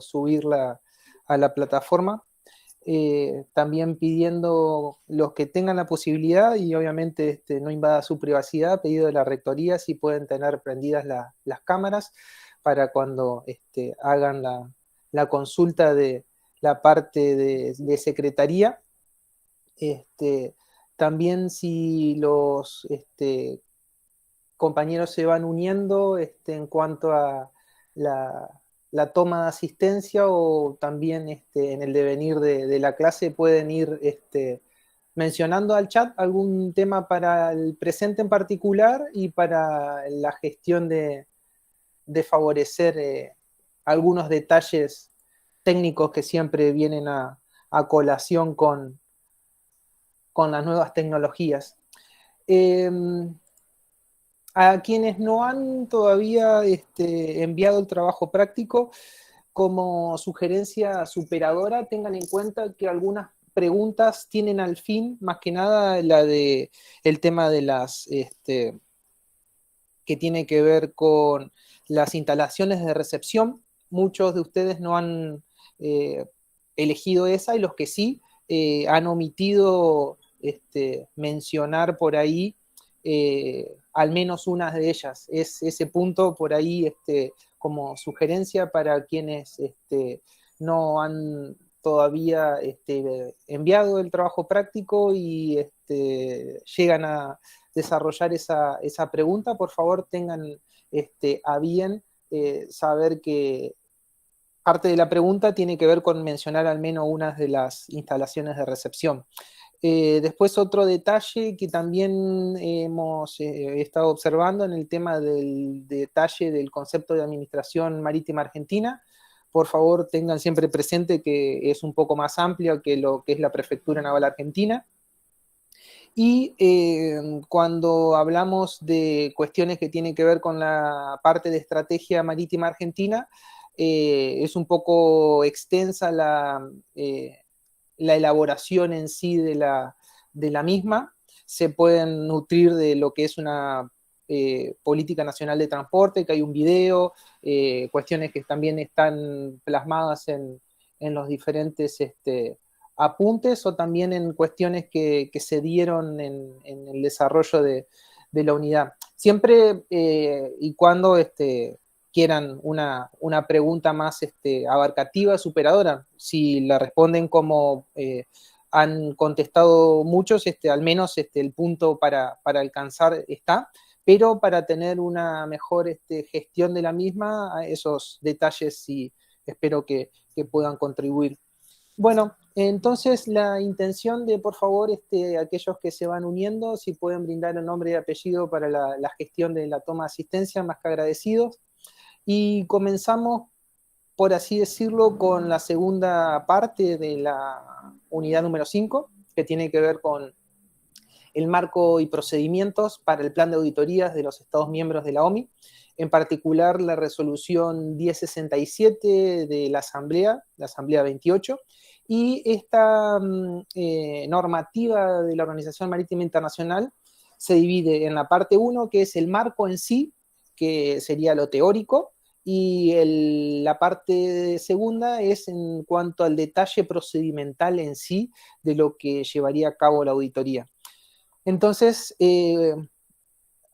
subirla a la plataforma. También pidiendo los que tengan la posibilidad y obviamente no invada su privacidad, pedido de la rectoría si pueden tener prendidas las cámaras para cuando hagan la consulta de la parte de secretaría. También si los compañeros se van uniendo en cuanto a la toma de asistencia o también en el devenir de la clase pueden ir mencionando al chat algún tema para el presente en particular y para la gestión de favorecer algunos detalles técnicos que siempre vienen a colación con las nuevas tecnologías. A quienes no han todavía enviado el trabajo práctico, como sugerencia superadora, tengan en cuenta que algunas preguntas tienen al fin, más que nada, la de el tema de las que tiene que ver con las instalaciones de recepción. Muchos de ustedes no han elegido esa, y los que sí han omitido mencionar por ahí al menos una de ellas. Es ese punto por ahí como sugerencia para quienes no han todavía enviado el trabajo práctico y llegan a desarrollar esa pregunta. Por favor, tengan a bien saber que parte de la pregunta tiene que ver con mencionar al menos una de las instalaciones de recepción. Después otro detalle que también hemos estado observando en el tema del detalle del concepto de administración marítima argentina. Por favor, tengan siempre presente que es un poco más amplio que lo que es la Prefectura Naval Argentina. Y cuando hablamos de cuestiones que tienen que ver con la parte de estrategia marítima argentina, es un poco extensa la elaboración en sí de la misma. Se pueden nutrir de lo que es una política nacional de transporte, que hay un video, cuestiones que también están plasmadas en los diferentes apuntes, o también en cuestiones que se dieron en el desarrollo de la unidad. Siempre y cuando quieran una pregunta más abarcativa, superadora. Si la responden como han contestado muchos, al menos el punto para alcanzar está, pero para tener una mejor gestión de la misma, esos detalles sí espero que puedan contribuir. Bueno, entonces la intención de, por favor, aquellos que se van uniendo, si pueden brindar el nombre y apellido para la gestión de la toma de asistencia, más que agradecidos. Y comenzamos, por así decirlo, con la segunda parte de la unidad número 5, que tiene que ver con el marco y procedimientos para el plan de auditorías de los Estados miembros de la OMI, en particular la resolución 1067 de la Asamblea 28, y esta normativa de la Organización Marítima Internacional se divide en la parte 1, que es el marco en sí, que sería lo teórico, y la parte segunda es en cuanto al detalle procedimental en sí de lo que llevaría a cabo la auditoría. Entonces,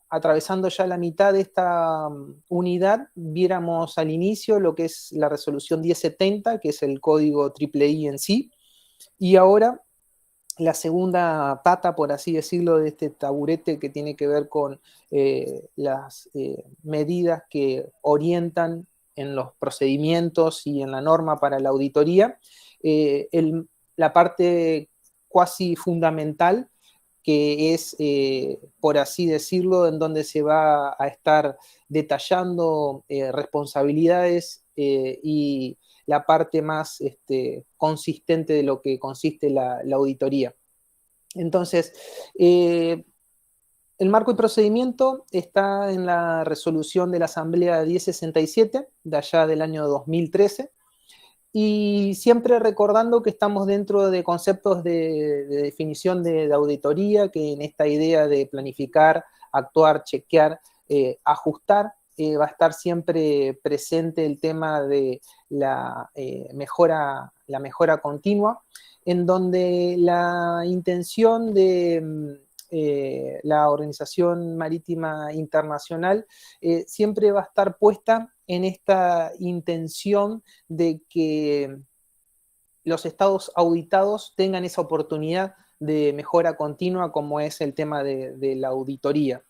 atravesando ya la mitad de esta unidad, viéramos al inicio lo que es la resolución 1070, que es el código III en sí, y ahora la segunda pata, por así decirlo, de este taburete que tiene que ver con las medidas que orientan en los procedimientos y en la norma para la auditoría, la parte cuasi fundamental, que es, por así decirlo, en donde se va a estar detallando responsabilidades y la parte más consistente de lo que consiste la auditoría. Entonces, el marco y procedimiento está en la resolución de la Asamblea 1067, de allá del año 2013, y siempre recordando que estamos dentro de conceptos de definición de auditoría, que en esta idea de planificar, actuar, chequear, ajustar va a estar siempre presente el tema de la mejora continua, en donde la intención de la Organización Marítima Internacional siempre va a estar puesta en esta intención de que los estados auditados tengan esa oportunidad de mejora continua, como es el tema de la auditoría.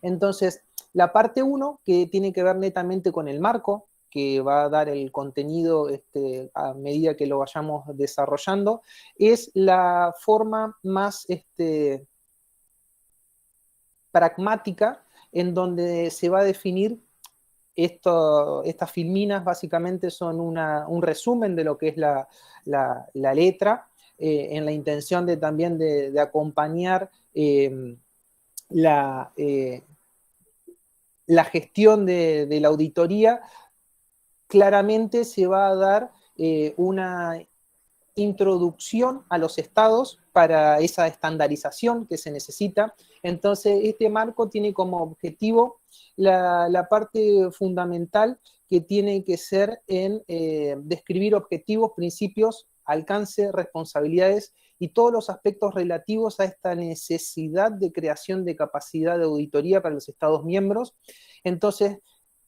Entonces, la parte 1, que tiene que ver netamente con el marco, que va a dar el contenido a medida que lo vayamos desarrollando, es la forma más pragmática en donde se va a definir estas filminas. Básicamente son un resumen de lo que es la letra, en la intención también de acompañar la gestión de la auditoría. Claramente se va a dar una introducción a los estados para esa estandarización que se necesita. Entonces, este marco tiene como objetivo la parte fundamental, que tiene que ser en describir objetivos, principios, alcance, responsabilidades y todos los aspectos relativos a esta necesidad de creación de capacidad de auditoría para los Estados miembros. Entonces,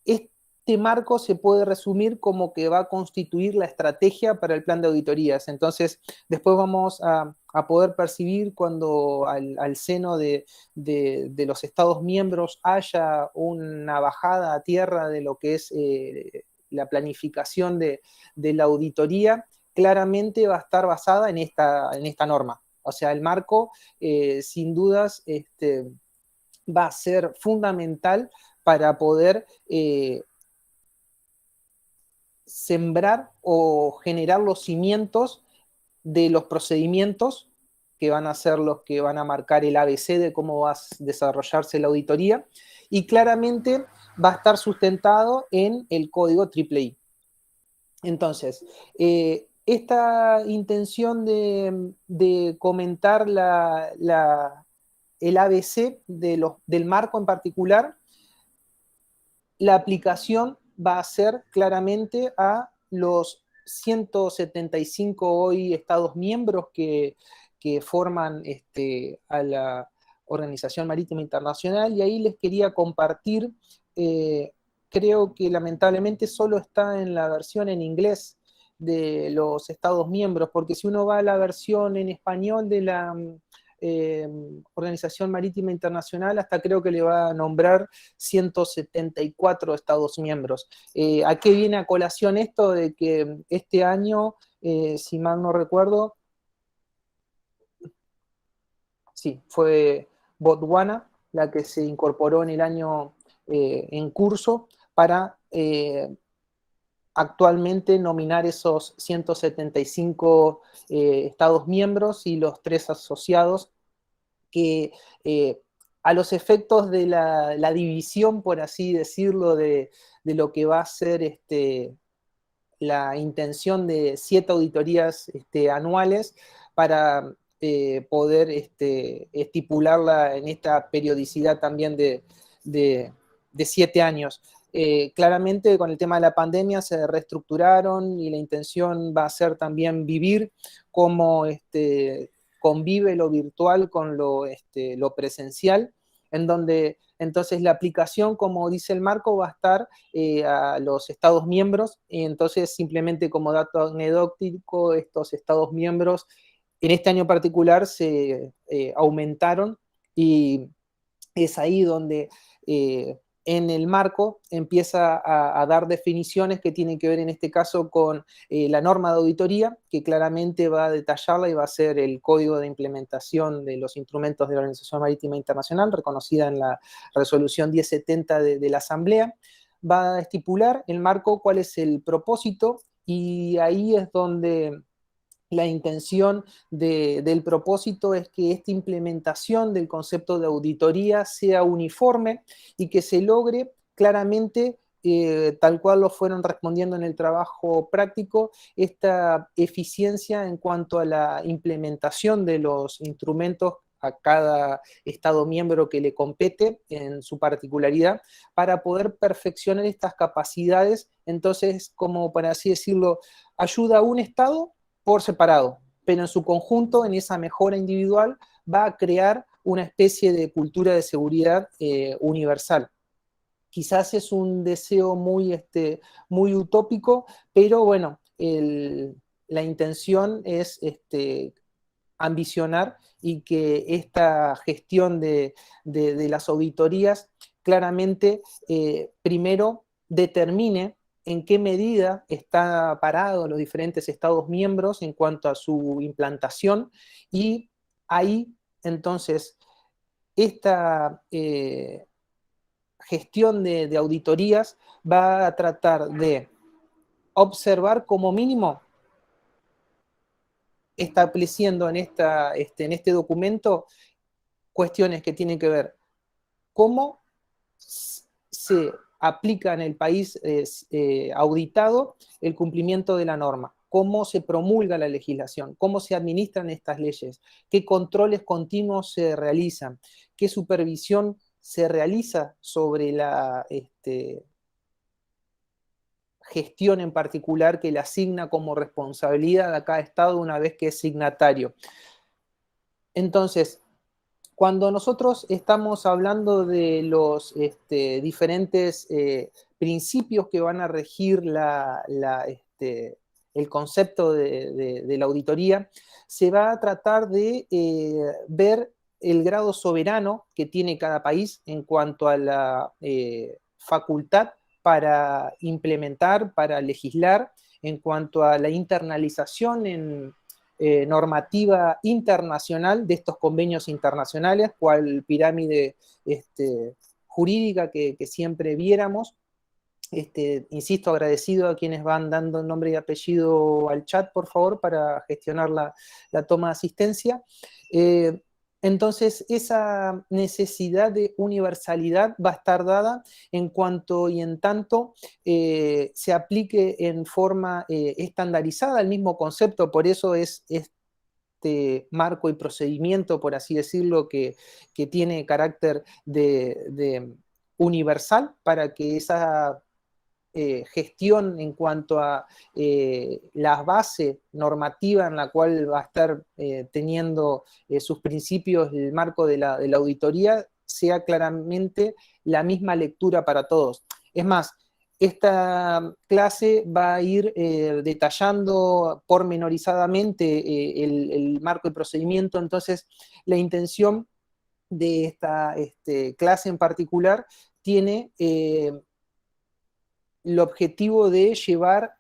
este marco se puede resumir como que va a constituir la estrategia para el plan de auditorías. Entonces, después vamos a poder percibir cuando al seno de los Estados miembros haya una bajada a tierra de lo que es la planificación de la auditoría, claramente va a estar basada en esta norma. O sea, el marco, sin dudas, va a ser fundamental para poder sembrar o generar los cimientos de los procedimientos que van a ser los que van a marcar el ABC de cómo va a desarrollarse la auditoría, y claramente va a estar sustentado en el código AAA. Entonces, esta intención de comentar el ABC del marco en particular, la aplicación va a ser claramente a los 175 hoy Estados miembros que forman a la Organización Marítima Internacional, y ahí les quería compartir, creo que lamentablemente solo está en la versión en inglés de los Estados miembros, porque si uno va a la versión en español de la Organización Marítima Internacional, hasta creo que le va a nombrar 174 Estados miembros. ¿A qué viene a colación esto? De que este año, si mal no recuerdo, sí, fue Botswana la que se incorporó en el año en curso para actualmente nominar esos 175 Estados miembros y los 3 asociados, que a los efectos de la división, por así decirlo, de lo que va a ser la intención de 7 auditorías anuales, para poder estipularla en esta periodicidad también de 7 años. Claramente con el tema de la pandemia se reestructuraron, y la intención va a ser también vivir cómo convive lo virtual con lo presencial, en donde entonces la aplicación, como dice el marco, va a estar a los Estados miembros, y entonces simplemente como dato anecdótico, estos Estados miembros en este año particular se aumentaron, y es ahí donde en el marco empieza a dar definiciones que tienen que ver en este caso con la norma de auditoría, que claramente va a detallarla y va a ser el código de implementación de los instrumentos de la Organización Marítima Internacional, reconocida en la resolución 1070 de la Asamblea. Va a estipular el marco cuál es el propósito, y ahí es donde la intención del propósito es que esta implementación del concepto de auditoría sea uniforme y que se logre claramente, tal cual lo fueron respondiendo en el trabajo práctico, esta eficiencia en cuanto a la implementación de los instrumentos a cada Estado miembro que le compete en su particularidad, para poder perfeccionar estas capacidades. Entonces, como para así decirlo, ayuda a un Estado por separado, pero en su conjunto, en esa mejora individual, va a crear una especie de cultura de seguridad universal. Quizás es un deseo muy utópico, pero bueno, la intención es ambicionar y que esta gestión de las auditorías claramente primero determine en qué medida está parado los diferentes Estados miembros en cuanto a su implantación, y ahí entonces esta gestión de auditorías va a tratar de observar como mínimo, estableciendo en este documento cuestiones que tienen que ver cómo se aplica en el país auditado el cumplimiento de la norma, cómo se promulga la legislación, cómo se administran estas leyes, qué controles continuos se realizan, qué supervisión se realiza sobre la gestión en particular que le asigna como responsabilidad a cada Estado una vez que es signatario. Entonces, cuando nosotros estamos hablando de los diferentes principios que van a regir el concepto de la auditoría, se va a tratar de ver el grado soberano que tiene cada país en cuanto a la facultad para implementar, para legislar, en cuanto a la internalización en normativa internacional de estos convenios internacionales, cual pirámide jurídica que siempre viéramos. Insisto, agradecido a quienes van dando nombre y apellido al chat, por favor, para gestionar la toma de asistencia. Entonces, esa necesidad de universalidad va a estar dada en cuanto y en tanto se aplique en forma estandarizada el mismo concepto. Por eso es este marco y procedimiento, por así decirlo, que tiene carácter de universal, para que esa gestión en cuanto a la base normativa en la cual va a estar teniendo sus principios el marco de la auditoría sea claramente la misma lectura para todos. Es más, esta clase va a ir detallando pormenorizadamente el marco y procedimiento. Entonces, la intención de esta clase en particular tiene el objetivo de llevar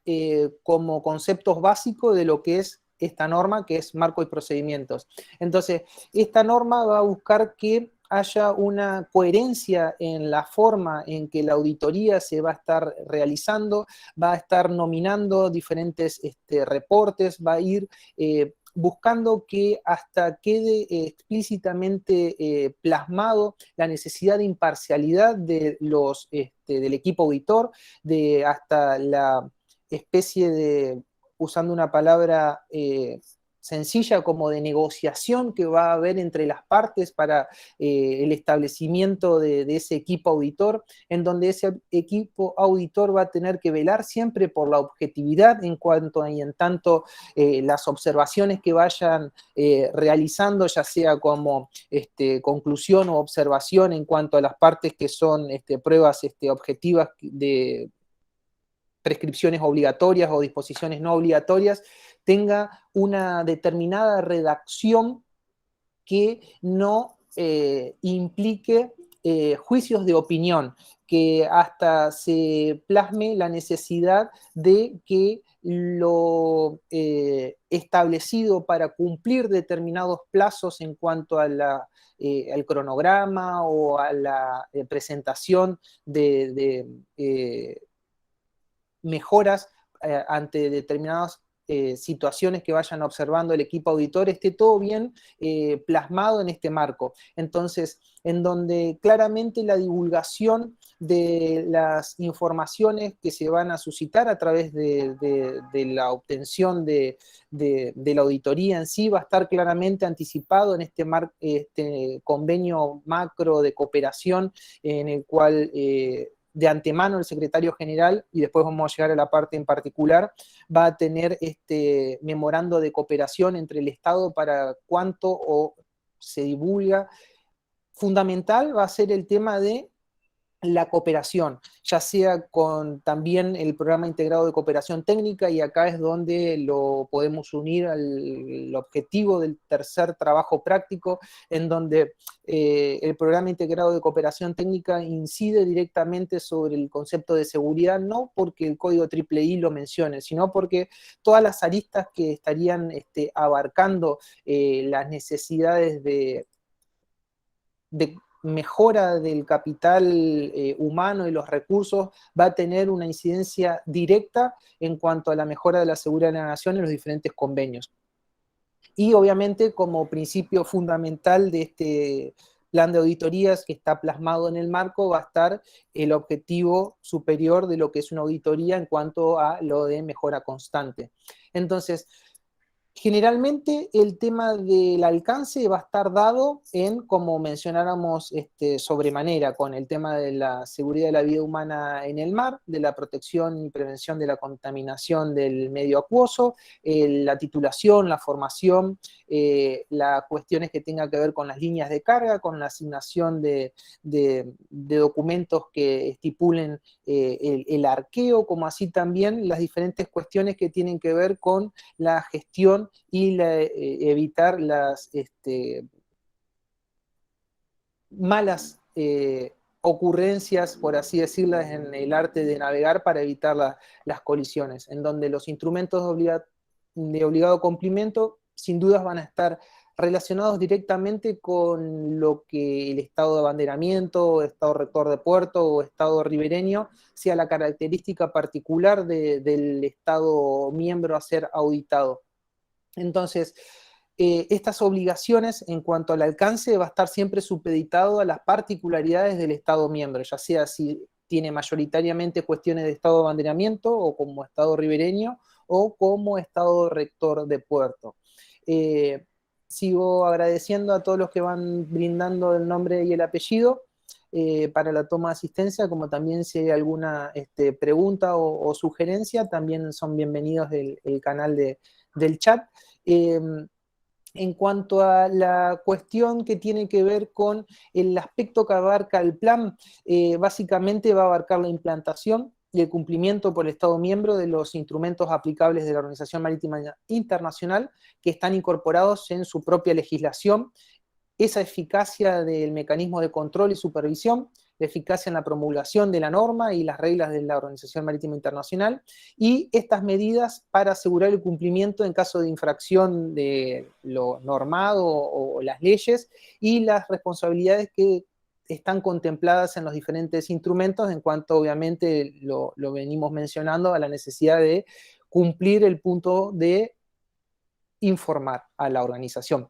como conceptos básicos de lo que es esta norma, que es marco y procedimientos. Entonces, esta norma va a buscar que haya una coherencia en la forma en que la auditoría se va a estar realizando, va a estar nominando diferentes reportes, va a ir buscando que hasta quede explícitamente plasmado la necesidad de imparcialidad de del equipo auditor, de hasta la especie de, usando una palabra sencilla, como de negociación que va a haber entre las partes para el establecimiento de ese equipo auditor, en donde ese equipo auditor va a tener que velar siempre por la objetividad en cuanto y en tanto las observaciones que vayan realizando, ya sea como conclusión o observación en cuanto a las partes que son pruebas objetivas de prescripciones obligatorias o disposiciones no obligatorias, tenga una determinada redacción que no implique juicios de opinión, que hasta se plasme la necesidad de que lo establecido para cumplir determinados plazos en cuanto a al cronograma o a la presentación de mejoras ante determinadas situaciones que vayan observando el equipo auditor, esté todo bien plasmado en este marco. Entonces, en donde claramente la divulgación de las informaciones que se van a suscitar a través de la obtención de la auditoría en sí va a estar claramente anticipado en este convenio macro de cooperación en el cual de antemano el secretario general, y después vamos a llegar a la parte en particular, va a tener este memorando de cooperación entre el Estado para cuánto se divulga. Fundamental va a ser el tema de la cooperación, ya sea con también el programa integrado de cooperación técnica, y acá es donde lo podemos unir al objetivo del tercer trabajo práctico, en donde el programa integrado de cooperación técnica incide directamente sobre el concepto de seguridad, no porque el código IEEE lo mencione, sino porque todas las aristas que estarían abarcando las necesidades de mejora del capital humano y los recursos va a tener una incidencia directa en cuanto a la mejora de la seguridad de la nación en los diferentes convenios. Y obviamente como principio fundamental de este plan de auditorías que está plasmado en el marco va a estar el objetivo superior de lo que es una auditoría en cuanto a lo de mejora constante. Entonces, generalmente el tema del alcance va a estar dado en, como mencionáramos sobremanera, con el tema de la seguridad de la vida humana en el mar, de la protección y prevención de la contaminación del medio acuoso, la titulación, la formación, las cuestiones que tengan que ver con las líneas de carga, con la asignación de documentos que estipulen el arqueo, como así también las diferentes cuestiones que tienen que ver con la gestión y evitar las malas ocurrencias, por así decirlas, en el arte de navegar para evitar las colisiones, en donde los instrumentos de obligado cumplimiento sin dudas van a estar relacionados directamente con lo que el estado de abanderamiento, estado rector de puerto o estado ribereño sea la característica particular del estado miembro a ser auditado. Entonces, estas obligaciones en cuanto al alcance va a estar siempre supeditado a las particularidades del Estado miembro, ya sea si tiene mayoritariamente cuestiones de Estado de abanderamiento o como Estado ribereño o como Estado rector de puerto. Sigo agradeciendo a todos los que van brindando el nombre y el apellido para la toma de asistencia, como también si hay alguna pregunta o sugerencia, también son bienvenidos el canal del chat. En cuanto a la cuestión que tiene que ver con el aspecto que abarca el plan, básicamente va a abarcar la implantación y el cumplimiento por el Estado miembro de los instrumentos aplicables de la Organización Marítima Internacional que están incorporados en su propia legislación, esa eficacia del mecanismo de control y supervisión, la eficacia en la promulgación de la norma y las reglas de la Organización Marítima Internacional, y estas medidas para asegurar el cumplimiento en caso de infracción de lo normado o las leyes, y las responsabilidades que están contempladas en los diferentes instrumentos en cuanto, obviamente, lo venimos mencionando, a la necesidad de cumplir el punto de informar a la organización.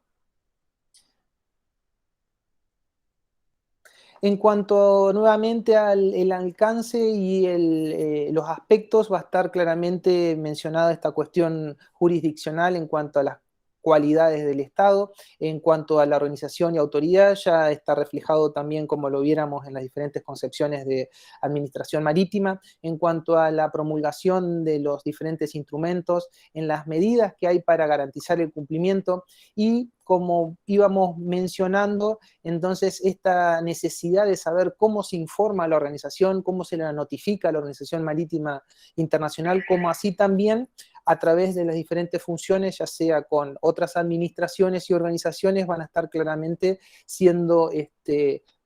En cuanto nuevamente al el alcance y los aspectos, va a estar claramente mencionada esta cuestión jurisdiccional en cuanto a las cualidades del Estado, en cuanto a la organización y autoridad, ya está reflejado también como lo viéramos en las diferentes concepciones de administración marítima, en cuanto a la promulgación de los diferentes instrumentos, en las medidas que hay para garantizar el cumplimiento, y como íbamos mencionando, entonces esta necesidad de saber cómo se informa a la organización, cómo se la notifica a la Organización Marítima Internacional, como así también a través de las diferentes funciones, ya sea con otras administraciones y organizaciones, van a estar claramente siendo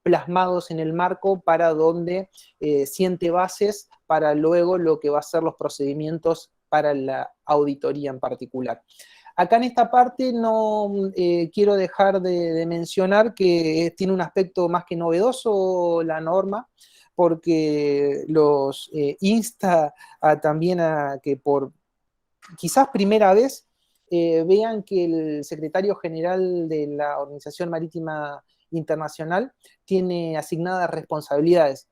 plasmados en el marco para donde siente bases para luego lo que va a ser los procedimientos para la auditoría en particular. Acá en esta parte no quiero dejar de mencionar que tiene un aspecto más que novedoso la norma, porque los insta también a que por quizás primera vez vean que el secretario general de la Organización Marítima Internacional tiene asignadas responsabilidades.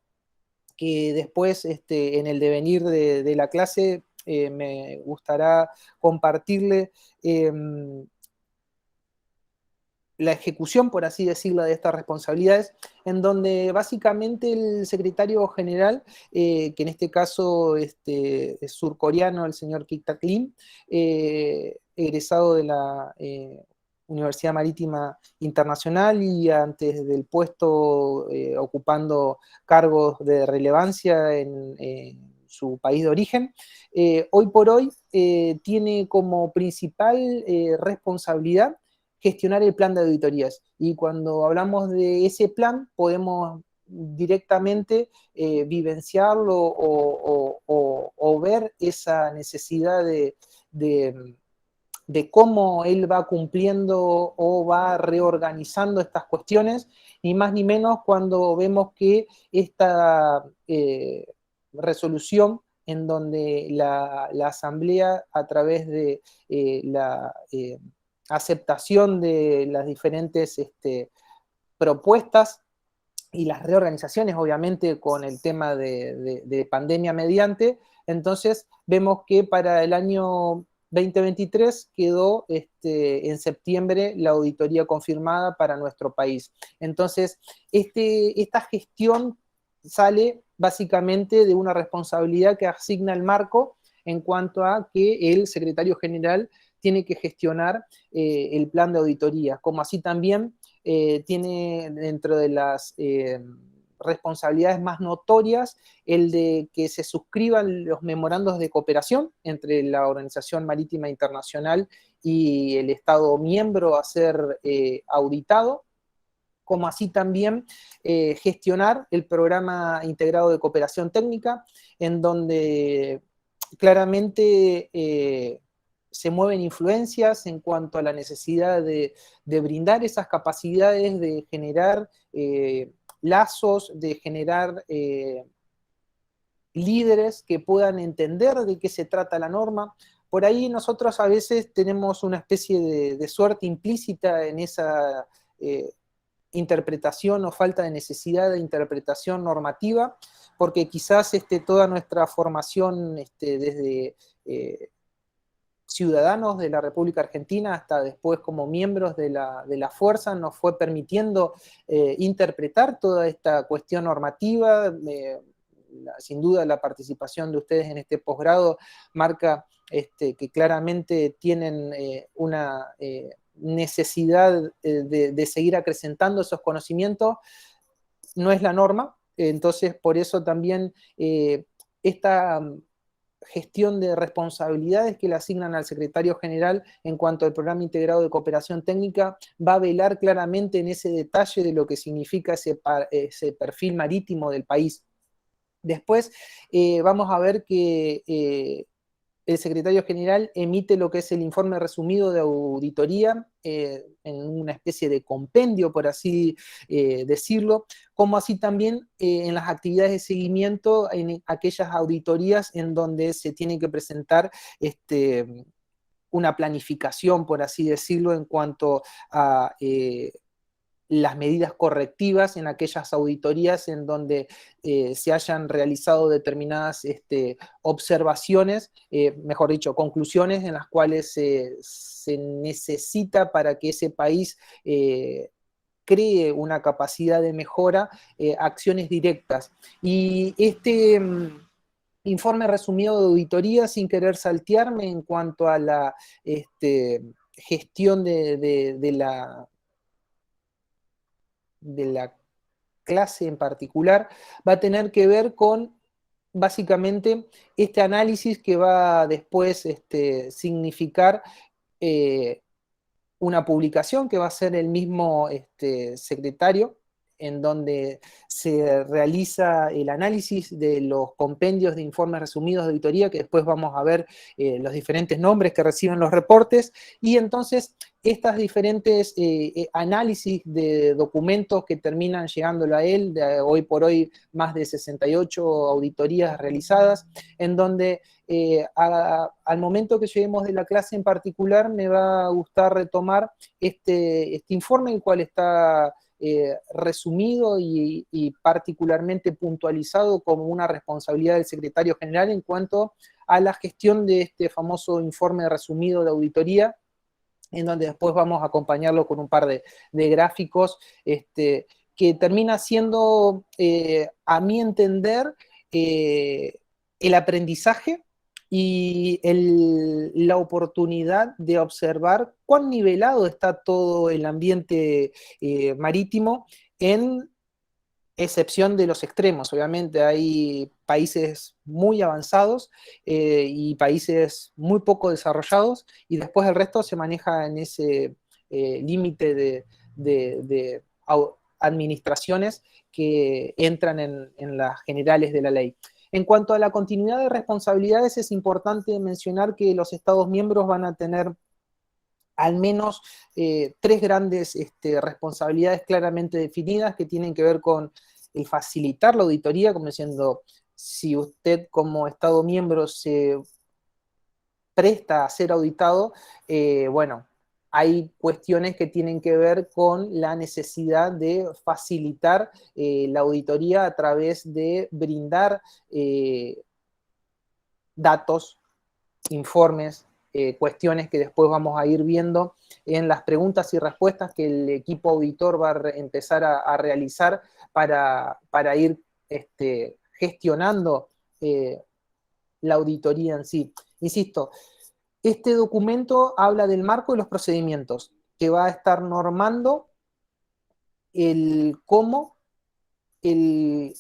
que después en el devenir de la clase me gustará compartirle la ejecución, por así decirlo, de estas responsabilidades, en donde básicamente el secretario general, que en este caso es surcoreano, el señor Kik-Tak Lim, egresado de la Universidad Marítima Internacional y antes del puesto ocupando cargos de relevancia en su país de origen, hoy por hoy tiene como principal responsabilidad gestionar el plan de auditorías. Y cuando hablamos de ese plan, podemos directamente vivenciarlo o ver esa necesidad de cómo él va cumpliendo o va reorganizando estas cuestiones, ni más ni menos cuando vemos que esta resolución en donde la Asamblea, a través de la aceptación de las diferentes propuestas y las reorganizaciones, obviamente, con el tema de pandemia mediante, entonces vemos que para el año 2023 quedó en septiembre la auditoría confirmada para nuestro país. Entonces, esta gestión sale básicamente de una responsabilidad que asigna el marco en cuanto a que el secretario general tiene que gestionar el plan de auditoría, como así también tiene dentro de las responsabilidades más notorias el de que se suscriban los memorandos de cooperación entre la Organización Marítima Internacional y el Estado miembro a ser auditado, como así también gestionar el programa integrado de cooperación técnica, en donde claramente se mueven influencias en cuanto a la necesidad de brindar esas capacidades, de generar lazos, de generar líderes que puedan entender de qué se trata la norma. Por ahí nosotros a veces tenemos una especie de suerte implícita en esa interpretación o falta de necesidad de interpretación normativa, porque quizás toda nuestra formación desde ciudadanos de la República Argentina hasta después como miembros de la fuerza nos fue permitiendo interpretar toda esta cuestión normativa. Sin duda la participación de ustedes en este posgrado marca que claramente tienen una necesidad de seguir acrecentando esos conocimientos. No es la norma, entonces por eso también esta gestión de responsabilidades que le asignan al secretario general en cuanto al programa integrado de cooperación técnica va a velar claramente en ese detalle de lo que significa ese perfil marítimo del país. Después vamos a ver que el secretario general emite lo que es el informe resumido de auditoría en una especie de compendio, por así decirlo, como así también en las actividades de seguimiento en aquellas auditorías en donde se tiene que presentar una planificación, por así decirlo, en cuanto a las medidas correctivas en aquellas auditorías en donde se hayan realizado determinadas observaciones, mejor dicho, conclusiones en las cuales se necesita para que ese país cree una capacidad de mejora, acciones directas. Y informe resumido de auditoría, sin querer saltearme en cuanto a la gestión de la clase en particular, va a tener que ver con básicamente este análisis que va a después significar una publicación que va a ser el mismo secretario, en donde se realiza el análisis de los compendios de informes resumidos de auditoría, que después vamos a ver los diferentes nombres que reciben los reportes, y entonces estas diferentes análisis de documentos que terminan llegándolo a él, hoy por hoy más de 68 auditorías realizadas, en donde al momento que lleguemos de la clase en particular me va a gustar retomar este informe, el cual está resumido y particularmente puntualizado como una responsabilidad del secretario general en cuanto a la gestión de este famoso informe resumido de auditoría, en donde después vamos a acompañarlo con un par de gráficos, que termina siendo, a mi entender, el aprendizaje y la oportunidad de observar cuán nivelado está todo el ambiente marítimo, en excepción de los extremos. Obviamente hay países muy avanzados y países muy poco desarrollados, y después el resto se maneja en ese límite de administraciones que entran en las generales de la ley. En cuanto a la continuidad de responsabilidades, es importante mencionar que los Estados miembros van a tener al menos tres grandes responsabilidades claramente definidas, que tienen que ver con el facilitar la auditoría, como diciendo, si usted como Estado miembro se presta a ser auditado, bueno, hay cuestiones que tienen que ver con la necesidad de facilitar la auditoría a través de brindar datos, informes, cuestiones que después vamos a ir viendo en las preguntas y respuestas que el equipo auditor va a empezar a realizar para ir gestionando la auditoría en sí. Insisto, este documento habla del marco y los procedimientos, que va a estar normando el cómo, el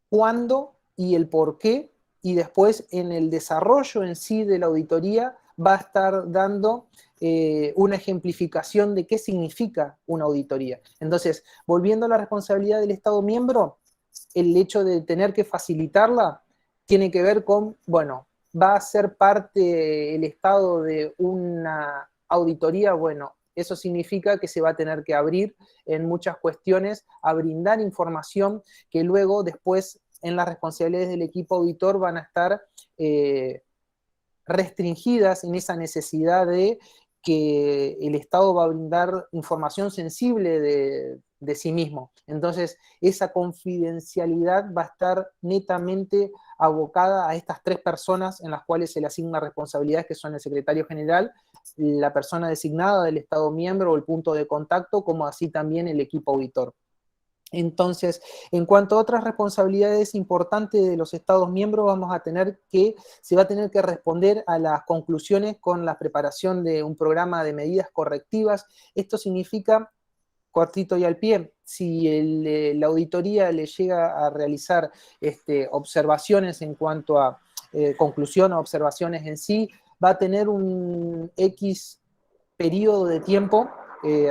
cuándo y el por qué, y después en el desarrollo en sí de la auditoría va a estar dando una ejemplificación de qué significa una auditoría. Entonces, volviendo a la responsabilidad del Estado miembro, el hecho de tener que facilitarla tiene que ver con, bueno, va a ser parte el Estado de una auditoría, bueno, eso significa que se va a tener que abrir en muchas cuestiones a brindar información que luego después en las responsabilidades del equipo auditor van a estar restringidas en esa necesidad de que el Estado va a brindar información sensible de sí mismo. Entonces, esa confidencialidad va a estar netamente abocada a estas tres personas en las cuales se le asigna responsabilidades, que son el secretario general, la persona designada del Estado miembro o el punto de contacto, como así también el equipo auditor. Entonces, en cuanto a otras responsabilidades importantes de los Estados miembros, se va a tener que responder a las conclusiones con la preparación de un programa de medidas correctivas. Esto significa, cortito y al pie, si la auditoría le llega a realizar observaciones en cuanto a conclusión o observaciones en sí, va a tener un X periodo de tiempo,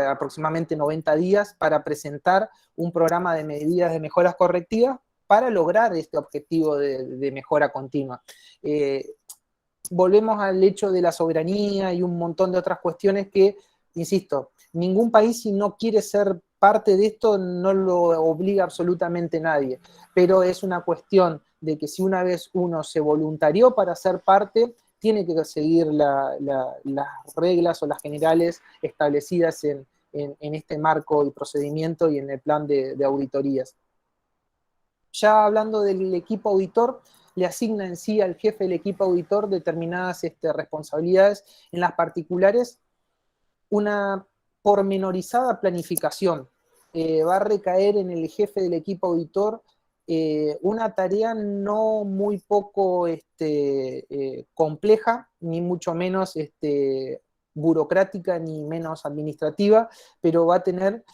aproximadamente 90 días, para presentar un programa de medidas de mejoras correctivas para lograr este objetivo de mejora continua. Volvemos al hecho de la soberanía y un montón de otras cuestiones que, insisto, ningún país, si no quiere ser parte de esto, no lo obliga absolutamente nadie, pero es una cuestión de que si una vez uno se voluntarió para ser parte, tiene que seguir las reglas o las generales establecidas en este marco y procedimiento y en el plan de auditorías. Ya hablando del equipo auditor, le asigna en sí al jefe del equipo auditor determinadas responsabilidades. En las particulares, una pormenorizada planificación. Va a recaer en el jefe del equipo auditor una tarea no muy poco compleja, ni mucho menos burocrática, ni menos administrativa, pero va a tener,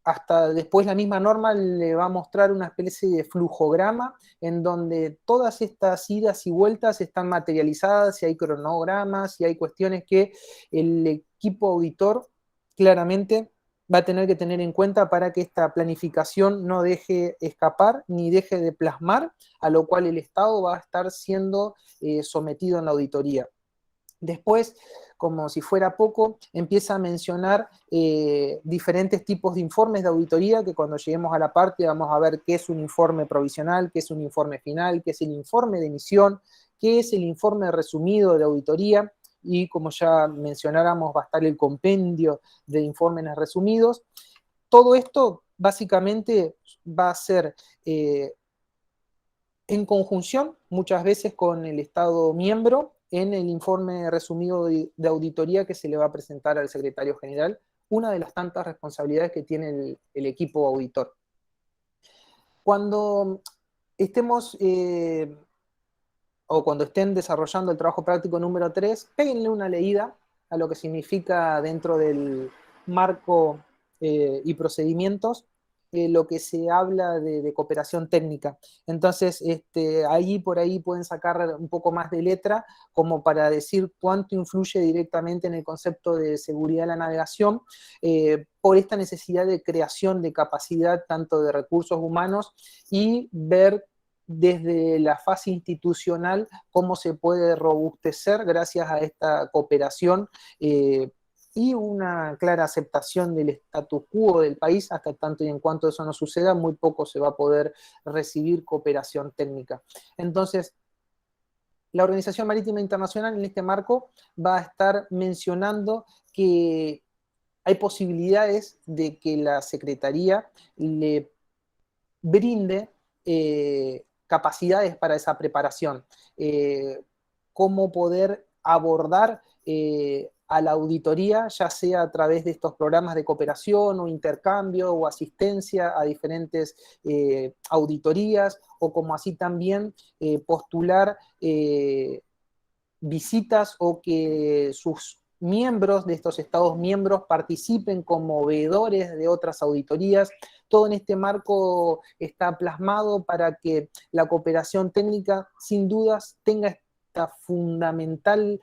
hasta después la misma norma le va a mostrar una especie de flujograma en donde todas estas idas y vueltas están materializadas, si hay cronogramas, si hay cuestiones que el equipo auditor claramente va a tener que tener en cuenta para que esta planificación no deje escapar ni deje de plasmar, a lo cual el Estado va a estar siendo sometido en la auditoría. Después, como si fuera poco, empieza a mencionar diferentes tipos de informes de auditoría, que cuando lleguemos a la parte vamos a ver qué es un informe provisional, qué es un informe final, qué es el informe de emisión, qué es el informe resumido de auditoría, y como ya mencionáramos va a estar el compendio de informes resumidos. Todo esto básicamente va a ser en conjunción muchas veces con el Estado miembro en el informe resumido de auditoría que se le va a presentar al secretario general, una de las tantas responsabilidades que tiene el equipo auditor. Cuando estemos o cuando estén desarrollando el trabajo práctico número 3, péguenle una leída a lo que significa dentro del marco y procedimientos lo que se habla de cooperación técnica. Entonces, ahí por ahí pueden sacar un poco más de letra como para decir cuánto influye directamente en el concepto de seguridad de la navegación por esta necesidad de creación de capacidad tanto de recursos humanos y ver desde la fase institucional cómo se puede robustecer gracias a esta cooperación y una clara aceptación del status quo del país. Hasta tanto y en cuanto eso no suceda, muy poco se va a poder recibir cooperación técnica. Entonces, la Organización Marítima Internacional en este marco va a estar mencionando que hay posibilidades de que la Secretaría le brinde capacidades para esa preparación, cómo poder abordar a la auditoría, ya sea a través de estos programas de cooperación o intercambio o asistencia a diferentes auditorías, o como así también postular visitas o que sus miembros de estos estados miembros participen como veedores de otras auditorías. Todo en este marco está plasmado para que la cooperación técnica sin dudas tenga esta fundamental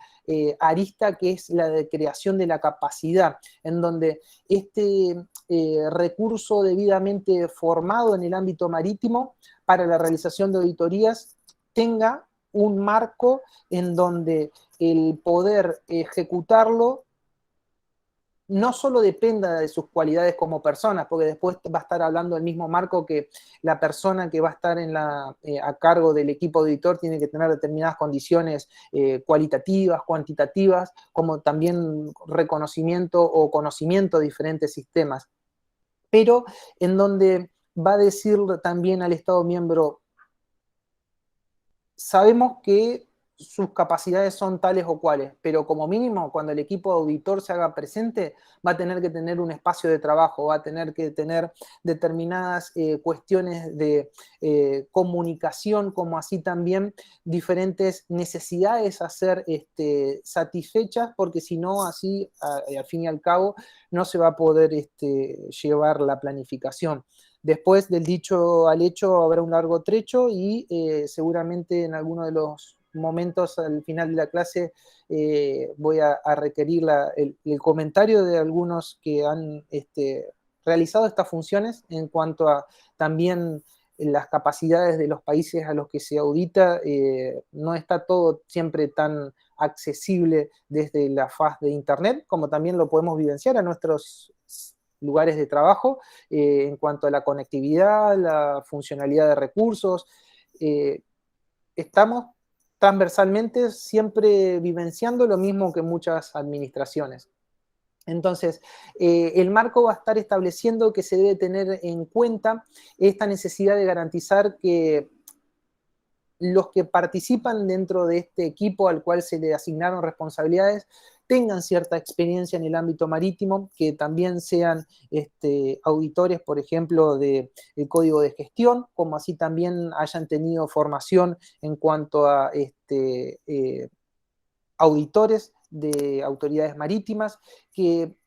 arista que es la de creación de la capacidad, en donde este recurso debidamente formado en el ámbito marítimo para la realización de auditorías tenga un marco en donde el poder ejecutarlo no solo dependa de sus cualidades como personas, porque después va a estar hablando del mismo marco que la persona que va a estar a cargo del equipo auditor tiene que tener determinadas condiciones cualitativas, cuantitativas, como también reconocimiento o conocimiento de diferentes sistemas. Pero en donde va a decir también al Estado miembro, sabemos que sus capacidades son tales o cuales, pero como mínimo, cuando el equipo auditor se haga presente, va a tener que tener un espacio de trabajo, va a tener que tener determinadas cuestiones de comunicación, como así también diferentes necesidades a ser satisfechas, porque si no, así, al fin y al cabo, no se va a poder llevar la planificación. Después del dicho al hecho habrá un largo trecho y seguramente en alguno de los momentos al final de la clase voy a requerir el comentario de algunos que han realizado estas funciones en cuanto a también las capacidades de los países a los que se audita. No está todo siempre tan accesible desde la faz de Internet, como también lo podemos vivenciar a nuestros lugares de trabajo, en cuanto a la conectividad, la funcionalidad de recursos. Estamos transversalmente siempre vivenciando lo mismo que muchas administraciones. Entonces, el marco va a estar estableciendo que se debe tener en cuenta esta necesidad de garantizar que los que participan dentro de este equipo al cual se le asignaron responsabilidades tengan cierta experiencia en el ámbito marítimo, que también sean auditores, por ejemplo, del código de gestión, como así también hayan tenido formación en cuanto a auditores de autoridades marítimas, que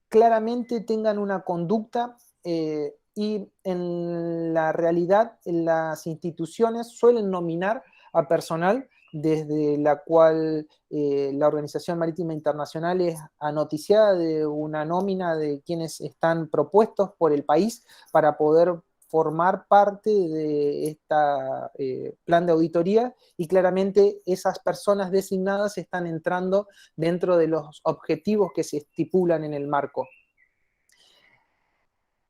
claramente tengan una conducta y en la realidad las instituciones suelen nominar a personal desde la cual la Organización Marítima Internacional es anoticiada de una nómina de quienes están propuestos por el país para poder formar parte de este plan de auditoría, y claramente esas personas designadas están entrando dentro de los objetivos que se estipulan en el marco.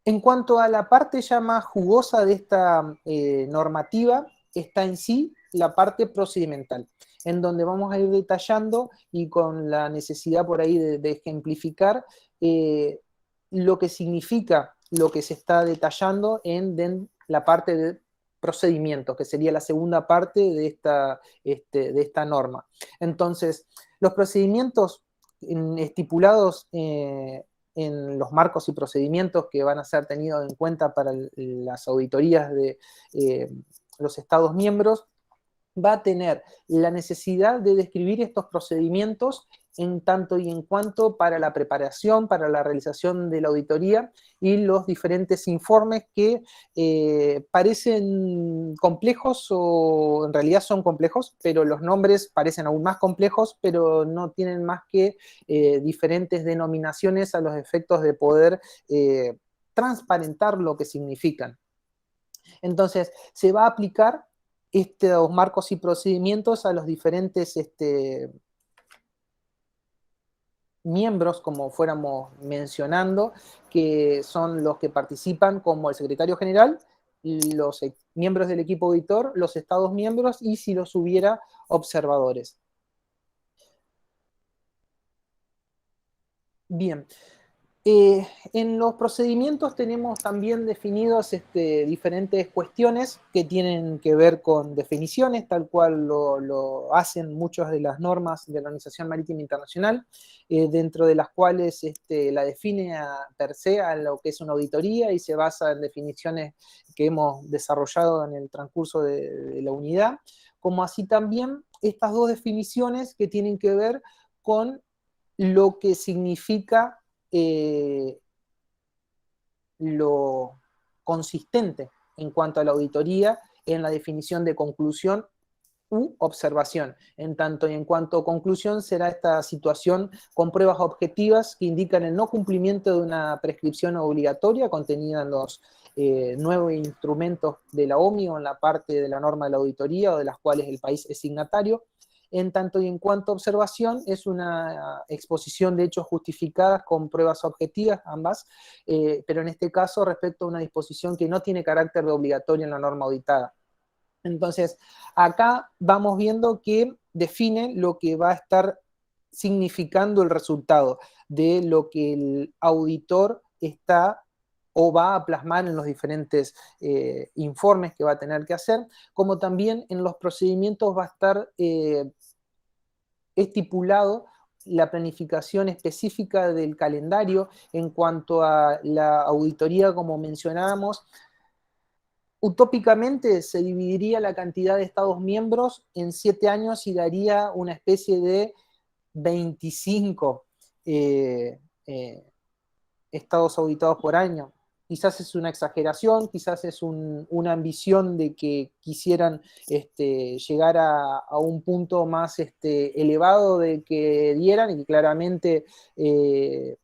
En cuanto a la parte ya más jugosa de esta normativa, está en sí la parte procedimental, en donde vamos a ir detallando y con la necesidad por ahí de ejemplificar lo que significa lo que se está detallando en la parte de procedimientos, que sería la segunda parte de esta norma. Entonces, los procedimientos estipulados en los marcos y procedimientos que van a ser tenidos en cuenta para las auditorías de los Estados miembros, va a tener la necesidad de describir estos procedimientos en tanto y en cuanto para la preparación, para la realización de la auditoría y los diferentes informes que parecen complejos o en realidad son complejos, pero los nombres parecen aún más complejos, pero no tienen más que diferentes denominaciones a los efectos de poder transparentar lo que significan. Entonces, se va a aplicar estos marcos y procedimientos a los diferentes miembros, como fuéramos mencionando, que son los que participan como el secretario general, los miembros del equipo auditor, los estados miembros y si los hubiera observadores. Bien. En los procedimientos tenemos también definidos diferentes cuestiones que tienen que ver con definiciones, tal cual lo hacen muchas de las normas de la Organización Marítima Internacional, dentro de las cuales la define per se a lo que es una auditoría y se basa en definiciones que hemos desarrollado en el transcurso de la unidad, como así también estas dos definiciones que tienen que ver con lo que significa lo consistente en cuanto a la auditoría en la definición de conclusión u observación. En tanto y en cuanto a conclusión será esta situación con pruebas objetivas que indican el no cumplimiento de una prescripción obligatoria contenida en los 9 instrumentos de la OMI o en la parte de la norma de la auditoría o de las cuales el país es signatario. En tanto y en cuanto a observación, es una exposición de hechos justificadas con pruebas objetivas, ambas, pero en este caso respecto a una disposición que no tiene carácter de obligatorio en la norma auditada. Entonces, acá vamos viendo que define lo que va a estar significando el resultado de lo que el auditor está o va a plasmar en los diferentes informes que va a tener que hacer, como también en los procedimientos va a estar estipulado la planificación específica del calendario en cuanto a la auditoría, como mencionábamos. Utópicamente se dividiría la cantidad de estados miembros en 7 años y daría una especie de 25 estados auditados por año. Quizás es una exageración, quizás es una ambición de que quisieran llegar a un punto más elevado de que dieran y que claramente es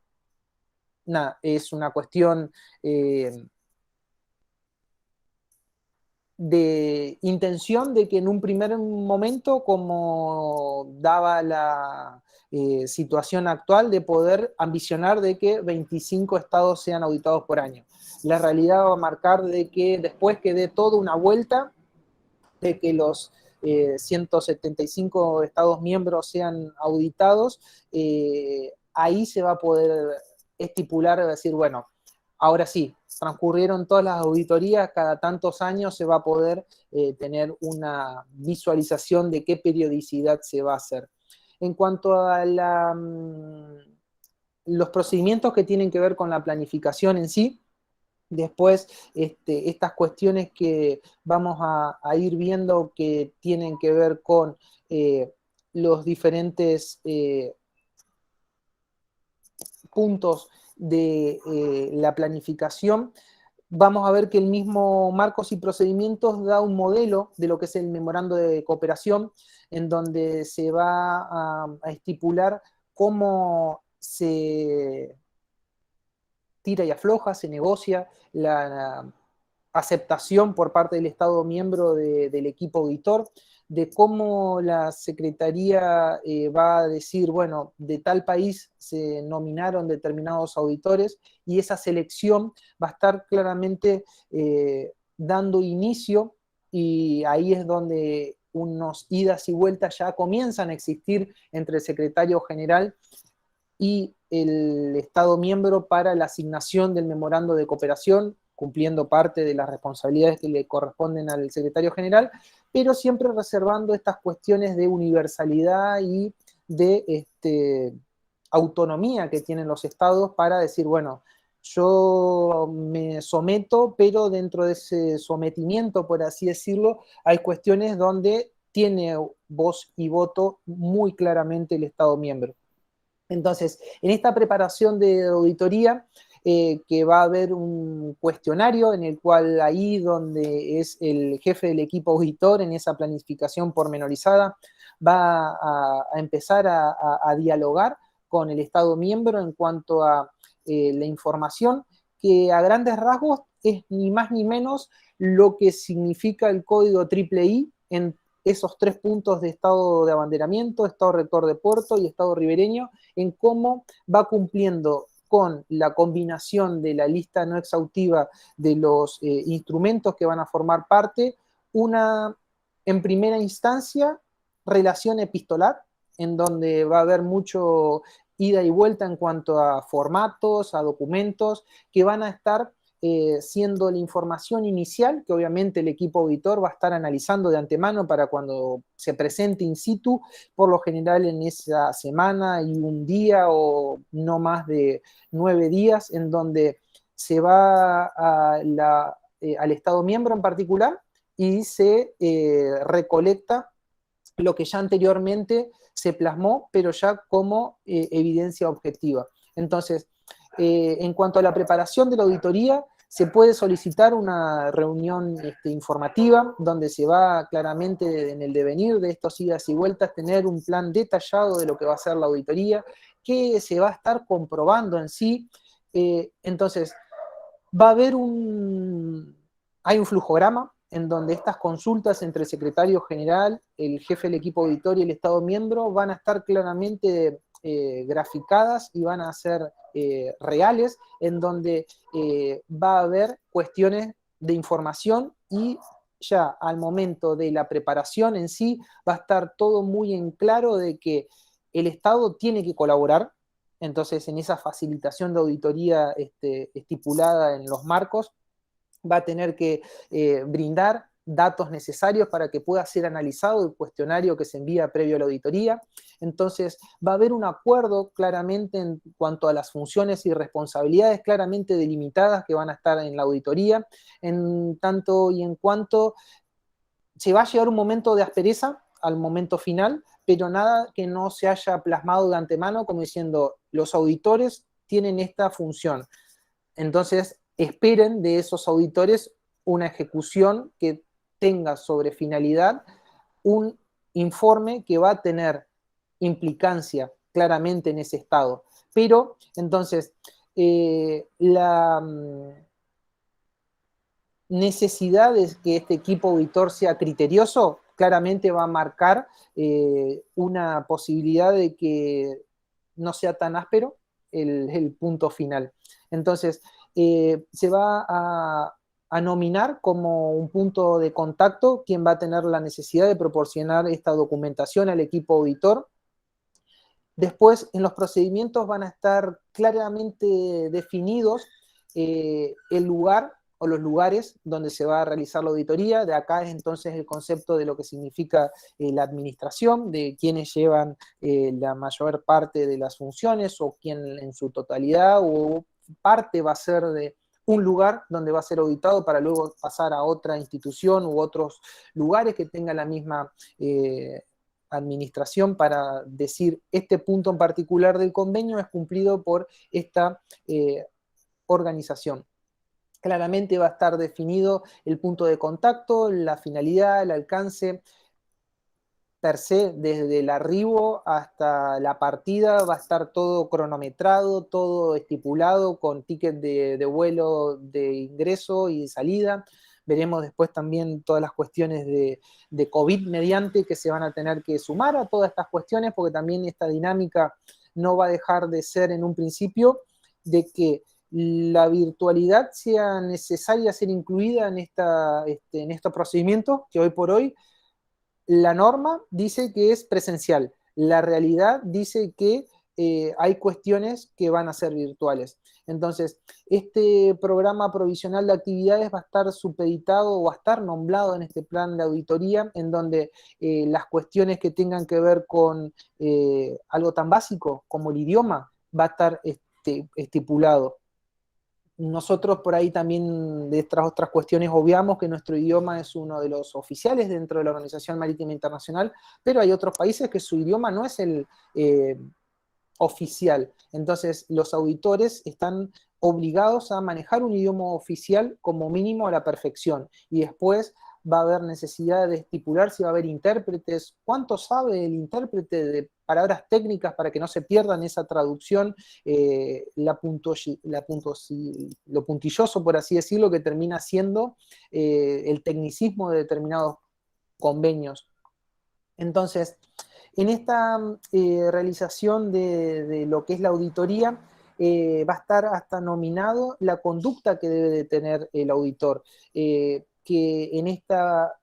una cuestión de intención de que en un primer momento, como daba la situación actual, de poder ambicionar de que 25 estados sean auditados por año. La realidad va a marcar de que después que dé toda una vuelta, de que los 175 estados miembros sean auditados, ahí se va a poder estipular, decir, bueno, ahora sí, transcurrieron todas las auditorías, cada tantos años se va a poder tener una visualización de qué periodicidad se va a hacer. En cuanto a los procedimientos que tienen que ver con la planificación en sí, después estas cuestiones que vamos a ir viendo que tienen que ver con los diferentes puntos de la planificación, vamos a ver que el mismo marcos y procedimientos da un modelo de lo que es el memorando de cooperación, en donde se va a estipular cómo se tira y afloja, se negocia la aceptación por parte del Estado miembro del equipo auditor, de cómo la Secretaría va a decir, bueno, de tal país se nominaron determinados auditores y esa selección va a estar claramente dando inicio y ahí es donde unos idas y vueltas ya comienzan a existir entre el secretario general y el Estado miembro para la asignación del memorando de cooperación, cumpliendo parte de las responsabilidades que le corresponden al secretario general, pero siempre reservando estas cuestiones de universalidad y de autonomía que tienen los estados para decir, bueno, yo me someto, pero dentro de ese sometimiento, por así decirlo, hay cuestiones donde tiene voz y voto muy claramente el Estado miembro. Entonces, en esta preparación de auditoría, que va a haber un cuestionario en el cual ahí donde es el jefe del equipo auditor, en esa planificación pormenorizada, va a empezar a dialogar con el Estado miembro en cuanto a la información, que a grandes rasgos es ni más ni menos lo que significa el código triple I en esos 3 puntos de estado de abanderamiento, estado rector de puerto y estado ribereño, en cómo va cumpliendo con la combinación de la lista no exhaustiva de los instrumentos que van a formar parte, una, en primera instancia, relación epistolar, en donde va a haber mucho ida y vuelta en cuanto a formatos, a documentos, que van a estar siendo la información inicial, que obviamente el equipo auditor va a estar analizando de antemano para cuando se presente in situ, por lo general en esa semana y un día o no más de 9 días, en donde se va al Estado miembro en particular y se recolecta lo que ya anteriormente se plasmó, pero ya como evidencia objetiva. Entonces, en cuanto a la preparación de la auditoría, se puede solicitar una reunión informativa donde se va claramente en el devenir de estos idas y vueltas tener un plan detallado de lo que va a ser la auditoría, que se va a estar comprobando en sí. Entonces, va a haber hay un flujograma en donde estas consultas entre el secretario general, el jefe del equipo auditor y el Estado miembro van a estar claramente graficadas y van a ser reales, en donde va a haber cuestiones de información y ya al momento de la preparación en sí va a estar todo muy en claro de que el Estado tiene que colaborar. Entonces, en esa facilitación de auditoría estipulada en los marcos, va a tener que brindar datos necesarios para que pueda ser analizado el cuestionario que se envía previo a la auditoría. Entonces, va a haber un acuerdo claramente en cuanto a las funciones y responsabilidades claramente delimitadas que van a estar en la auditoría, en tanto y en cuanto se va a llegar un momento de aspereza al momento final, pero nada que no se haya plasmado de antemano como diciendo, los auditores tienen esta función. Entonces, esperen de esos auditores una ejecución que tenga sobre finalidad un informe que va a tener implicancia claramente en ese estado. Pero, entonces, la necesidad de que este equipo auditor sea criterioso claramente va a marcar una posibilidad de que no sea tan áspero el punto final. Entonces, se va a nominar como un punto de contacto quien va a tener la necesidad de proporcionar esta documentación al equipo auditor. Después, en los procedimientos van a estar claramente definidos el lugar o los lugares donde se va a realizar la auditoría. De acá es entonces el concepto de lo que significa la administración, de quienes llevan la mayor parte de las funciones o quién en su totalidad o parte va a ser de un lugar donde va a ser auditado para luego pasar a otra institución u otros lugares que tengan la misma administración para decir este punto en particular del convenio es cumplido por esta organización. Claramente va a estar definido el punto de contacto, la finalidad, el alcance per se, desde el arribo hasta la partida, va a estar todo cronometrado, todo estipulado con ticket de vuelo de ingreso y de salida. Veremos después también todas las cuestiones de COVID mediante que se van a tener que sumar a todas estas cuestiones, porque también esta dinámica no va a dejar de ser en un principio de que la virtualidad sea necesaria ser incluida en estos procedimientos que hoy por hoy La norma dice que es presencial, la realidad dice que hay cuestiones que van a ser virtuales. Entonces, este programa provisional de actividades va a estar supeditado o va a estar nombrado en este plan de auditoría, en donde las cuestiones que tengan que ver con algo tan básico como el idioma va a estar estipulado. Nosotros por ahí también de estas otras cuestiones obviamos que nuestro idioma es uno de los oficiales dentro de la Organización Marítima Internacional, pero hay otros países que su idioma no es el oficial. Entonces los auditores están obligados a manejar un idioma oficial como mínimo a la perfección, y después va a haber necesidad de estipular si va a haber intérpretes, cuánto sabe el intérprete de palabras técnicas para que no se pierdan esa traducción, lo puntilloso, por así decirlo, que termina siendo el tecnicismo de determinados convenios. Entonces, en esta realización de lo que es la auditoría, va a estar hasta nominado la conducta que debe de tener el auditor, que en esta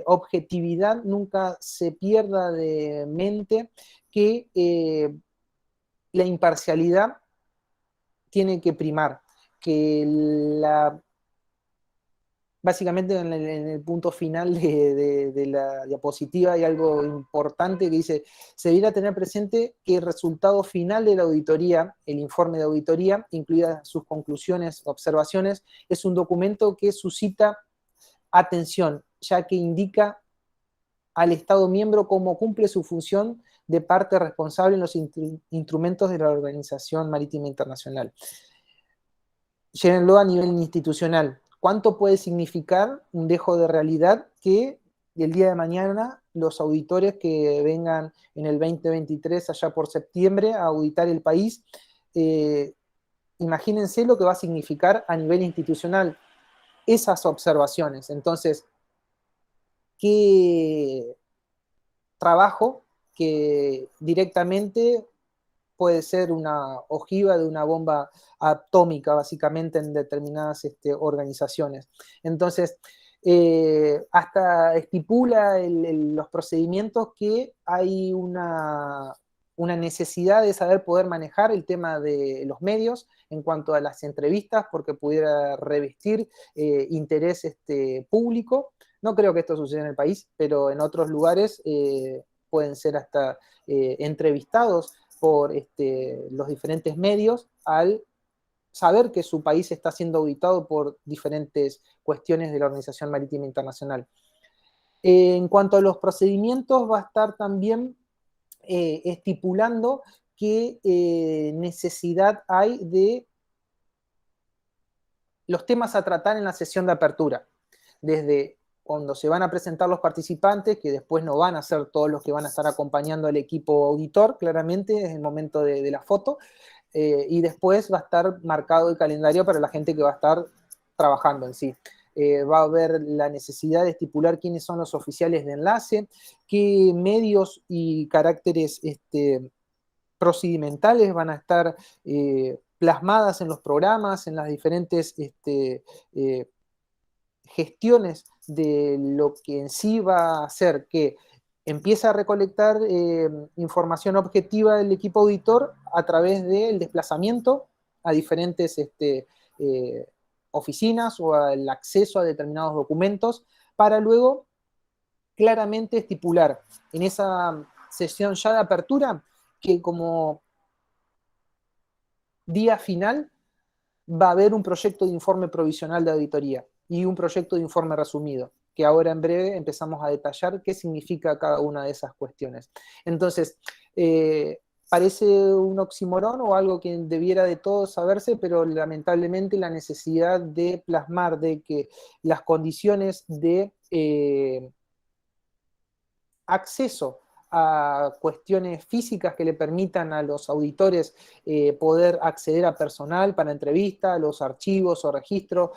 objetividad nunca se pierda de mente que la imparcialidad tiene que primar, que básicamente en el punto final de la diapositiva hay algo importante que dice: se debiera tener presente que el resultado final de la auditoría, el informe de auditoría, incluidas sus conclusiones, observaciones, es un documento que suscita atención, ya que indica al Estado miembro cómo cumple su función de parte responsable en los instrumentos de la Organización Marítima Internacional. Llévenlo a nivel institucional. ¿Cuánto puede significar un dejo de realidad que el día de mañana los auditores que vengan en el 2023, allá por septiembre, a auditar el país, imagínense lo que va a significar a nivel institucional esas observaciones? Entonces, ¿qué trabajo que directamente puede ser una ojiva de una bomba atómica, básicamente, en determinadas organizaciones? Entonces, hasta estipula los procedimientos que hay una necesidad de saber poder manejar el tema de los medios en cuanto a las entrevistas, porque pudiera revestir interés público. No creo que esto suceda en el país, pero en otros lugares pueden ser hasta entrevistados por los diferentes medios al saber que su país está siendo auditado por diferentes cuestiones de la Organización Marítima Internacional. En cuanto a los procedimientos, va a estar también estipulando qué necesidad hay de los temas a tratar en la sesión de apertura, desde cuando se van a presentar los participantes, que después no van a ser todos los que van a estar acompañando al equipo auditor, claramente, es el momento de la foto, y después va a estar marcado el calendario para la gente que va a estar trabajando en sí. Va a haber la necesidad de estipular quiénes son los oficiales de enlace, qué medios y caracteres procedimentales van a estar plasmadas en los programas, en las diferentes gestiones de lo que en sí va a hacer que empieza a recolectar información objetiva del equipo auditor a través del desplazamiento a diferentes oficinas o al acceso a determinados documentos, para luego claramente estipular en esa sesión ya de apertura que como día final va a haber un proyecto de informe provisional de auditoría y un proyecto de informe resumido, que ahora en breve empezamos a detallar qué significa cada una de esas cuestiones. Entonces, parece un oxímoron o algo que debiera de todos saberse, pero lamentablemente la necesidad de plasmar de que las condiciones de acceso a cuestiones físicas que le permitan a los auditores poder acceder a personal para entrevista, a los archivos o registros,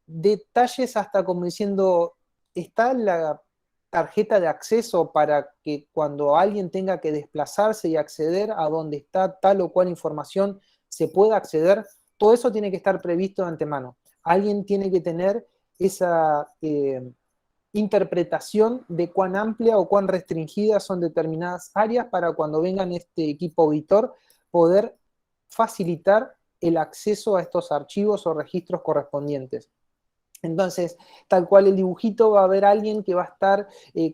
detalles hasta como diciendo, está la tarjeta de acceso para que cuando alguien tenga que desplazarse y acceder a donde está tal o cual información se pueda acceder. Todo eso tiene que estar previsto de antemano. Alguien tiene que tener esa interpretación de cuán amplia o cuán restringidas son determinadas áreas para cuando vengan este equipo auditor poder facilitar el acceso a estos archivos o registros correspondientes. Entonces, tal cual el dibujito, va a haber alguien que va a estar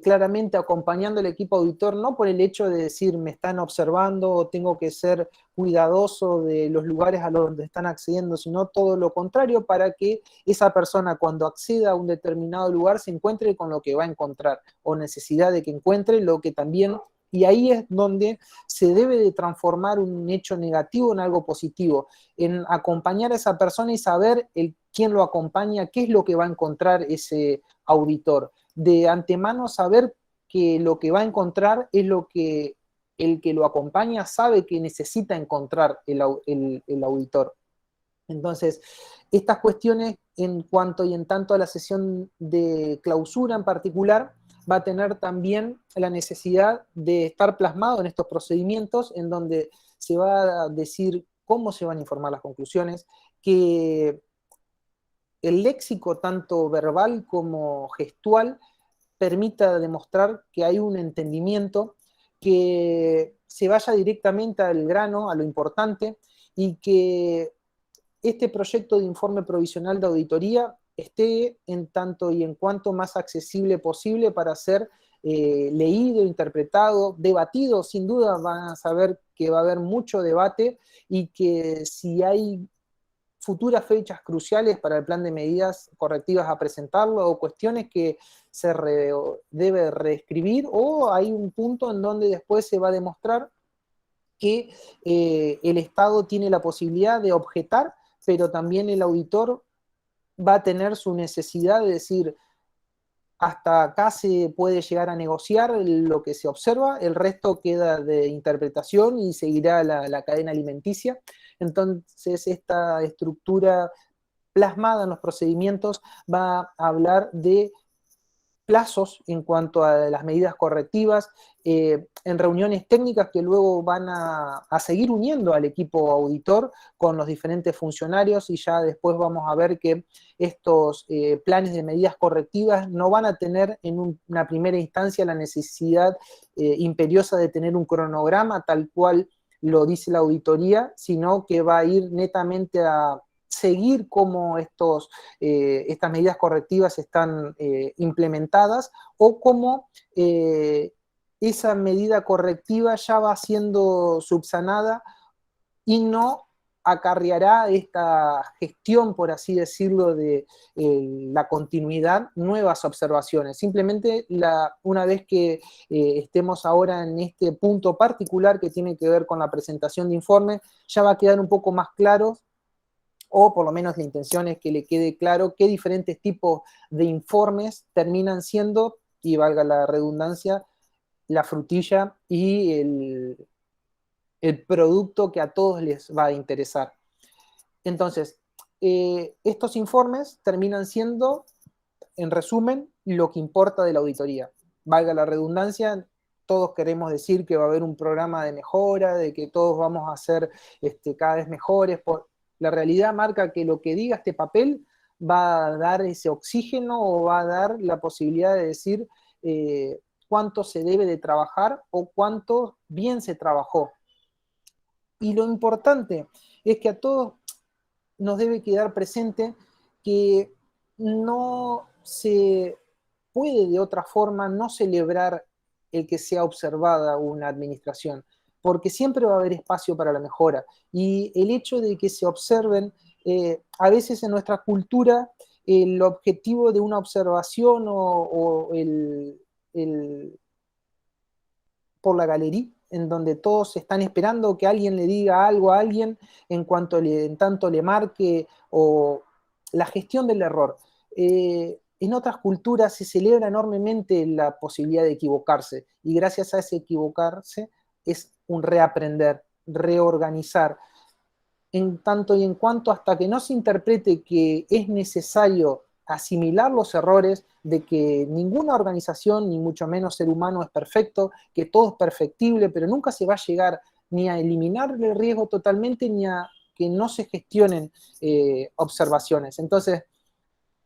claramente acompañando al equipo auditor, no por el hecho de decir me están observando o tengo que ser cuidadoso de los lugares a los donde están accediendo, sino todo lo contrario, para que esa persona cuando acceda a un determinado lugar se encuentre con lo que va a encontrar, o necesidad de que encuentre lo que también, y ahí es donde se debe de transformar un hecho negativo en algo positivo, en acompañar a esa persona y saber quién lo acompaña, qué es lo que va a encontrar ese auditor. De antemano saber que lo que va a encontrar es lo que el que lo acompaña sabe que necesita encontrar el auditor. Entonces, estas cuestiones en cuanto y en tanto a la sesión de clausura en particular, va a tener también la necesidad de estar plasmado en estos procedimientos en donde se va a decir cómo se van a informar las conclusiones, que el léxico tanto verbal como gestual permita demostrar que hay un entendimiento, que se vaya directamente al grano, a lo importante, y que este proyecto de informe provisional de auditoría esté en tanto y en cuanto más accesible posible para ser leído, interpretado, debatido. Sin duda van a saber que va a haber mucho debate y que si hay futuras fechas cruciales para el plan de medidas correctivas a presentarlo, o cuestiones que debe reescribir, o hay un punto en donde después se va a demostrar que el Estado tiene la posibilidad de objetar, pero también el auditor va a tener su necesidad de decir, hasta acá se puede llegar a negociar lo que se observa, el resto queda de interpretación y seguirá la cadena alimenticia. Entonces, esta estructura plasmada en los procedimientos va a hablar de plazos en cuanto a las medidas correctivas, en reuniones técnicas que luego van a seguir uniendo al equipo auditor con los diferentes funcionarios, y ya después vamos a ver que estos planes de medidas correctivas no van a tener en una primera instancia la necesidad imperiosa de tener un cronograma tal cual lo dice la auditoría, sino que va a ir netamente a seguir cómo estas medidas correctivas están implementadas, o cómo esa medida correctiva ya va siendo subsanada y no acarreará esta gestión, por así decirlo, de la continuidad, nuevas observaciones. Simplemente una vez que estemos ahora en este punto particular que tiene que ver con la presentación de informes, ya va a quedar un poco más claro, o por lo menos la intención es que le quede claro qué diferentes tipos de informes terminan siendo, y valga la redundancia, la frutilla y el producto que a todos les va a interesar. Entonces, estos informes terminan siendo, en resumen, lo que importa de la auditoría. Valga la redundancia, todos queremos decir que va a haber un programa de mejora, de que todos vamos a ser cada vez mejores. La realidad marca que lo que diga este papel va a dar ese oxígeno, o va a dar la posibilidad de decir cuánto se debe de trabajar o cuánto bien se trabajó. Y lo importante es que a todos nos debe quedar presente que no se puede de otra forma no celebrar el que sea observada una administración, porque siempre va a haber espacio para la mejora. Y el hecho de que se observen, a veces en nuestra cultura, el objetivo de una observación o por la galería, en donde todos están esperando que alguien le diga algo a alguien en tanto le marque, o la gestión del error. En otras culturas se celebra enormemente la posibilidad de equivocarse, y gracias a ese equivocarse es un reaprender, reorganizar, en tanto y en cuanto hasta que no se interprete que es necesario asimilar los errores, de que ninguna organización, ni mucho menos ser humano, es perfecto, que todo es perfectible, pero nunca se va a llegar ni a eliminar el riesgo totalmente, ni a que no se gestionen observaciones. Entonces,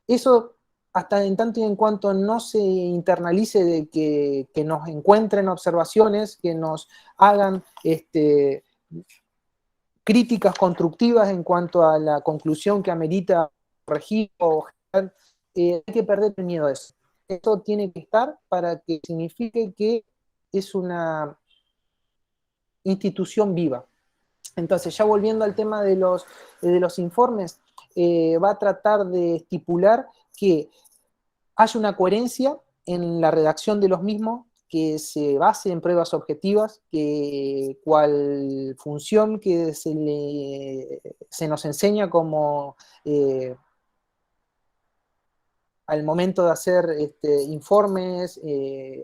eso hasta en tanto y en cuanto no se internalice de que nos encuentren observaciones, que nos hagan críticas constructivas en cuanto a la conclusión que amerita corregir o generar, hay que perder el miedo a eso. Esto tiene que estar para que signifique que es una institución viva. Entonces, ya volviendo al tema de los informes, va a tratar de estipular que haya una coherencia en la redacción de los mismos, que se base en pruebas objetivas, que cual función que se nos enseña como al momento de hacer informes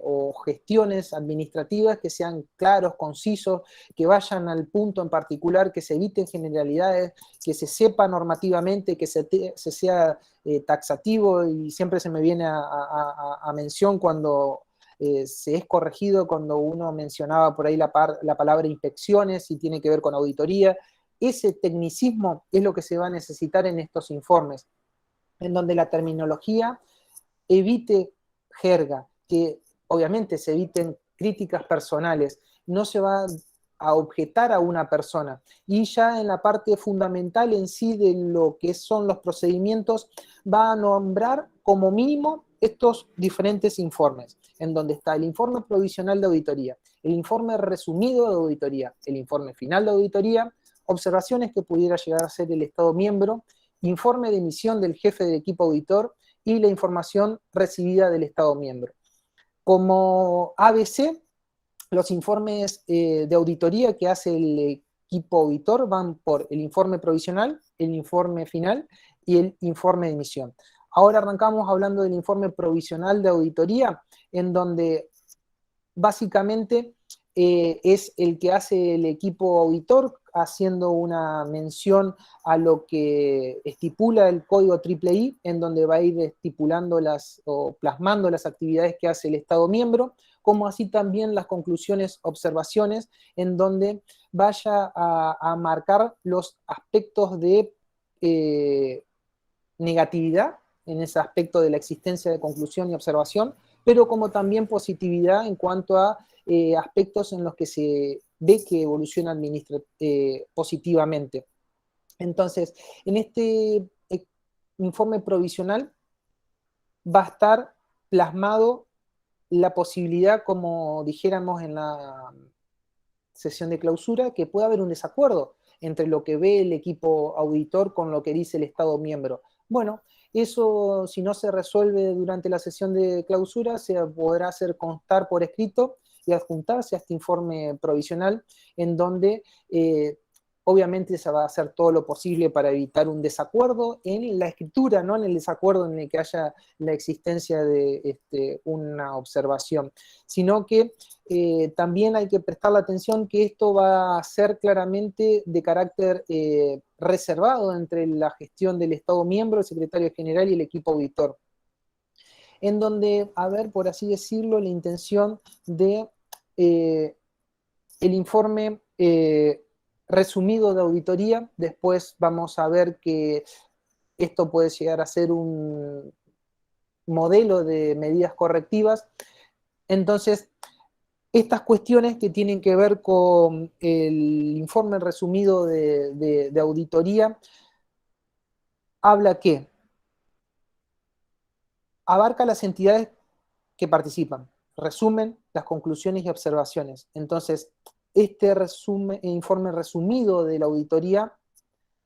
o gestiones administrativas que sean claros, concisos, que vayan al punto en particular, que se eviten generalidades, que se sepa normativamente, que se sea taxativo, y siempre se me viene a mención cuando se es corregido, cuando uno mencionaba por ahí la palabra inspecciones y tiene que ver con auditoría. Ese tecnicismo es lo que se va a necesitar en estos informes, en donde la terminología evite jerga, que obviamente se eviten críticas personales, no se va a objetar a una persona. Y ya en la parte fundamental en sí de lo que son los procedimientos, va a nombrar como mínimo estos diferentes informes, en donde está el informe provisional de auditoría, el informe resumido de auditoría, el informe final de auditoría, observaciones que pudiera llegar a ser el Estado miembro, informe de emisión del jefe del equipo auditor y la información recibida del Estado miembro. Como ABC, los informes de auditoría que hace el equipo auditor van por el informe provisional, el informe final y el informe de emisión. Ahora arrancamos hablando del informe provisional de auditoría, en donde básicamente es el que hace el equipo auditor, haciendo una mención a lo que estipula el código III, en donde va a ir estipulando o plasmando las actividades que hace el Estado miembro, como así también las conclusiones, observaciones, en donde vaya a marcar los aspectos de negatividad, en ese aspecto de la existencia de conclusión y observación, pero como también positividad en cuanto a aspectos en los que se ve que evoluciona positivamente. Entonces, en este informe provisional va a estar plasmado la posibilidad, como dijéramos en la sesión de clausura, que pueda haber un desacuerdo entre lo que ve el equipo auditor con lo que dice el Estado miembro. Bueno, eso, si no se resuelve durante la sesión de clausura, se podrá hacer constar por escrito y adjuntarse a este informe provisional, en donde obviamente se va a hacer todo lo posible para evitar un desacuerdo en la escritura, no en el desacuerdo en el que haya la existencia de una observación, sino que también hay que prestar la atención que esto va a ser claramente de carácter reservado entre la gestión del Estado miembro, el secretario general y el equipo auditor, en donde, a ver, por así decirlo, la intención de el informe resumido de auditoría. Después vamos a ver que esto puede llegar a ser un modelo de medidas correctivas. Entonces, estas cuestiones que tienen que ver con el informe resumido de auditoría, habla que abarca las entidades que participan, resumen las conclusiones y observaciones. Entonces, este informe resumido de la auditoría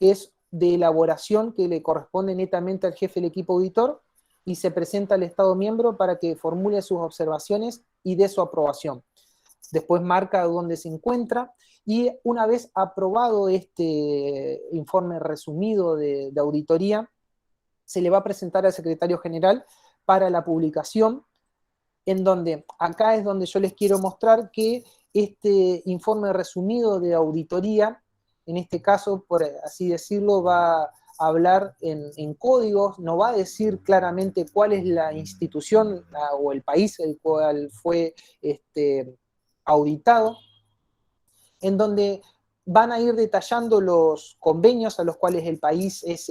es de elaboración que le corresponde netamente al jefe del equipo auditor y se presenta al Estado miembro para que formule sus observaciones y dé su aprobación. Después marca dónde se encuentra, y una vez aprobado este informe resumido de auditoría, se le va a presentar al secretario general para la publicación, en donde acá es donde yo les quiero mostrar que este informe resumido de auditoría, en este caso, por así decirlo, va a hablar en códigos, no va a decir claramente cuál es la institución o el país el cual fue auditado, en donde van a ir detallando los convenios a los cuales el país es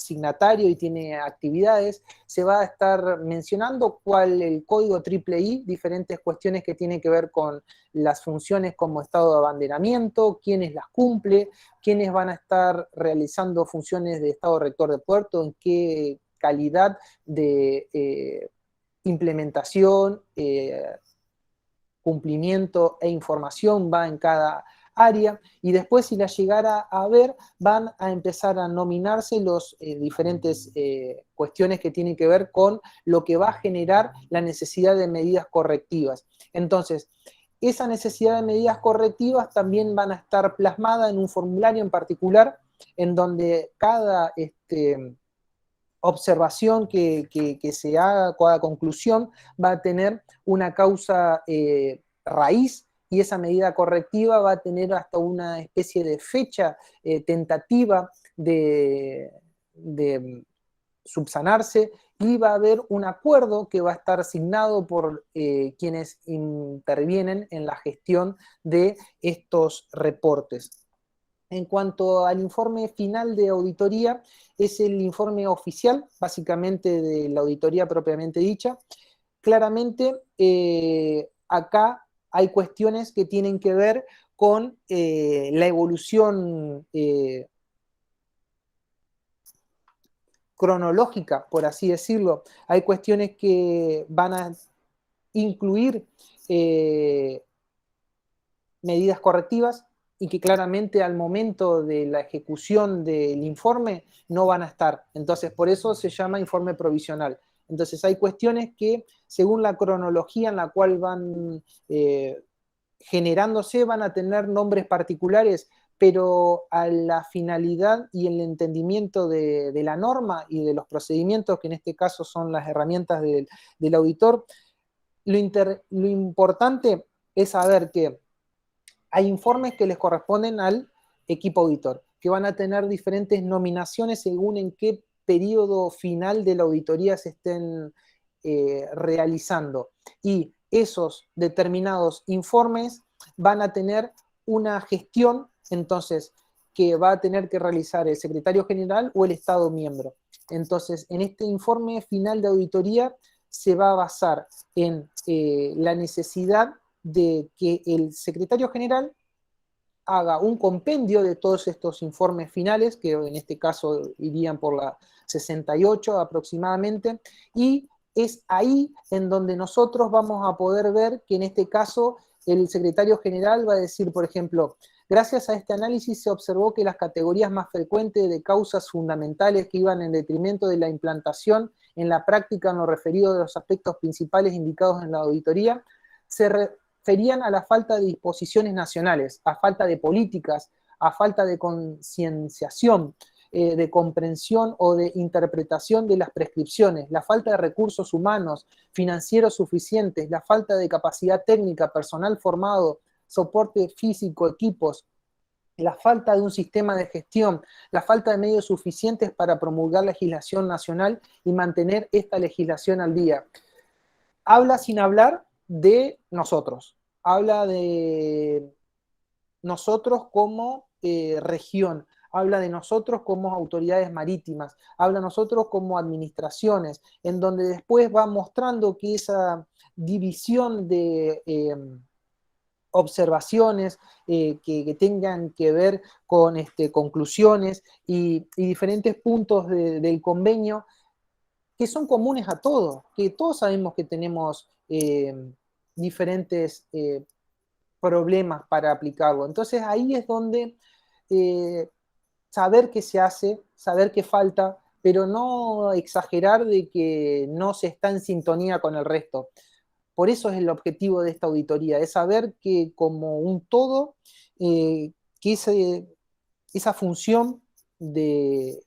signatario y tiene actividades, se va a estar mencionando cuál el código III, diferentes cuestiones que tienen que ver con las funciones como estado de abanderamiento, quiénes las cumple, quiénes van a estar realizando funciones de estado rector de puerto, en qué calidad de implementación, cumplimiento e información va en cada área, y después, si la llegara a ver, van a empezar a nominarse los diferentes cuestiones que tienen que ver con lo que va a generar la necesidad de medidas correctivas. Entonces, esa necesidad de medidas correctivas también van a estar plasmadas en un formulario en particular, en donde cada observación que se haga, cada conclusión, va a tener una causa raíz, y esa medida correctiva va a tener hasta una especie de fecha tentativa de subsanarse, y va a haber un acuerdo que va a estar asignado por quienes intervienen en la gestión de estos reportes. En cuanto al informe final de auditoría, es el informe oficial, básicamente, de la auditoría propiamente dicha. Claramente, acá hay cuestiones que tienen que ver con la evolución cronológica, por así decirlo. Hay cuestiones que van a incluir medidas correctivas, y que claramente al momento de la ejecución del informe no van a estar. Entonces, por eso se llama informe provisional. Entonces, hay cuestiones que, según la cronología en la cual van generándose, van a tener nombres particulares, pero a la finalidad y el entendimiento de la norma y de los procedimientos, que en este caso son las herramientas del auditor, lo importante es saber que hay informes que les corresponden al equipo auditor, que van a tener diferentes nominaciones según en qué periodo final de la auditoría se estén realizando. Y esos determinados informes van a tener una gestión, entonces, que va a tener que realizar el secretario general o el Estado miembro. Entonces, en este informe final de auditoría se va a basar en la necesidad de que el secretario general haga un compendio de todos estos informes finales, que en este caso irían por la 68 aproximadamente, y es ahí en donde nosotros vamos a poder ver que en este caso el secretario general va a decir, por ejemplo, gracias a este análisis se observó que las categorías más frecuentes de causas fundamentales que iban en detrimento de la implantación en la práctica en lo referido de los aspectos principales indicados en la auditoría se referían a la falta de disposiciones nacionales, a falta de políticas, a falta de concienciación, de comprensión o de interpretación de las prescripciones, la falta de recursos humanos, financieros suficientes, la falta de capacidad técnica, personal formado, soporte físico, equipos, la falta de un sistema de gestión, la falta de medios suficientes para promulgar legislación nacional y mantener esta legislación al día. Habla sin hablar de nosotros, habla de nosotros como región, habla de nosotros como autoridades marítimas, habla de nosotros como administraciones, en donde después va mostrando que esa división de observaciones que tengan que ver con conclusiones y diferentes puntos del convenio que son comunes a todos, que todos sabemos que tenemos diferentes problemas para aplicarlo. Entonces ahí es donde eh, saber qué se hace, saber qué falta, pero no exagerar de que no se está en sintonía con el resto. Por eso es el objetivo de esta auditoría, es saber que como un todo, que esa función de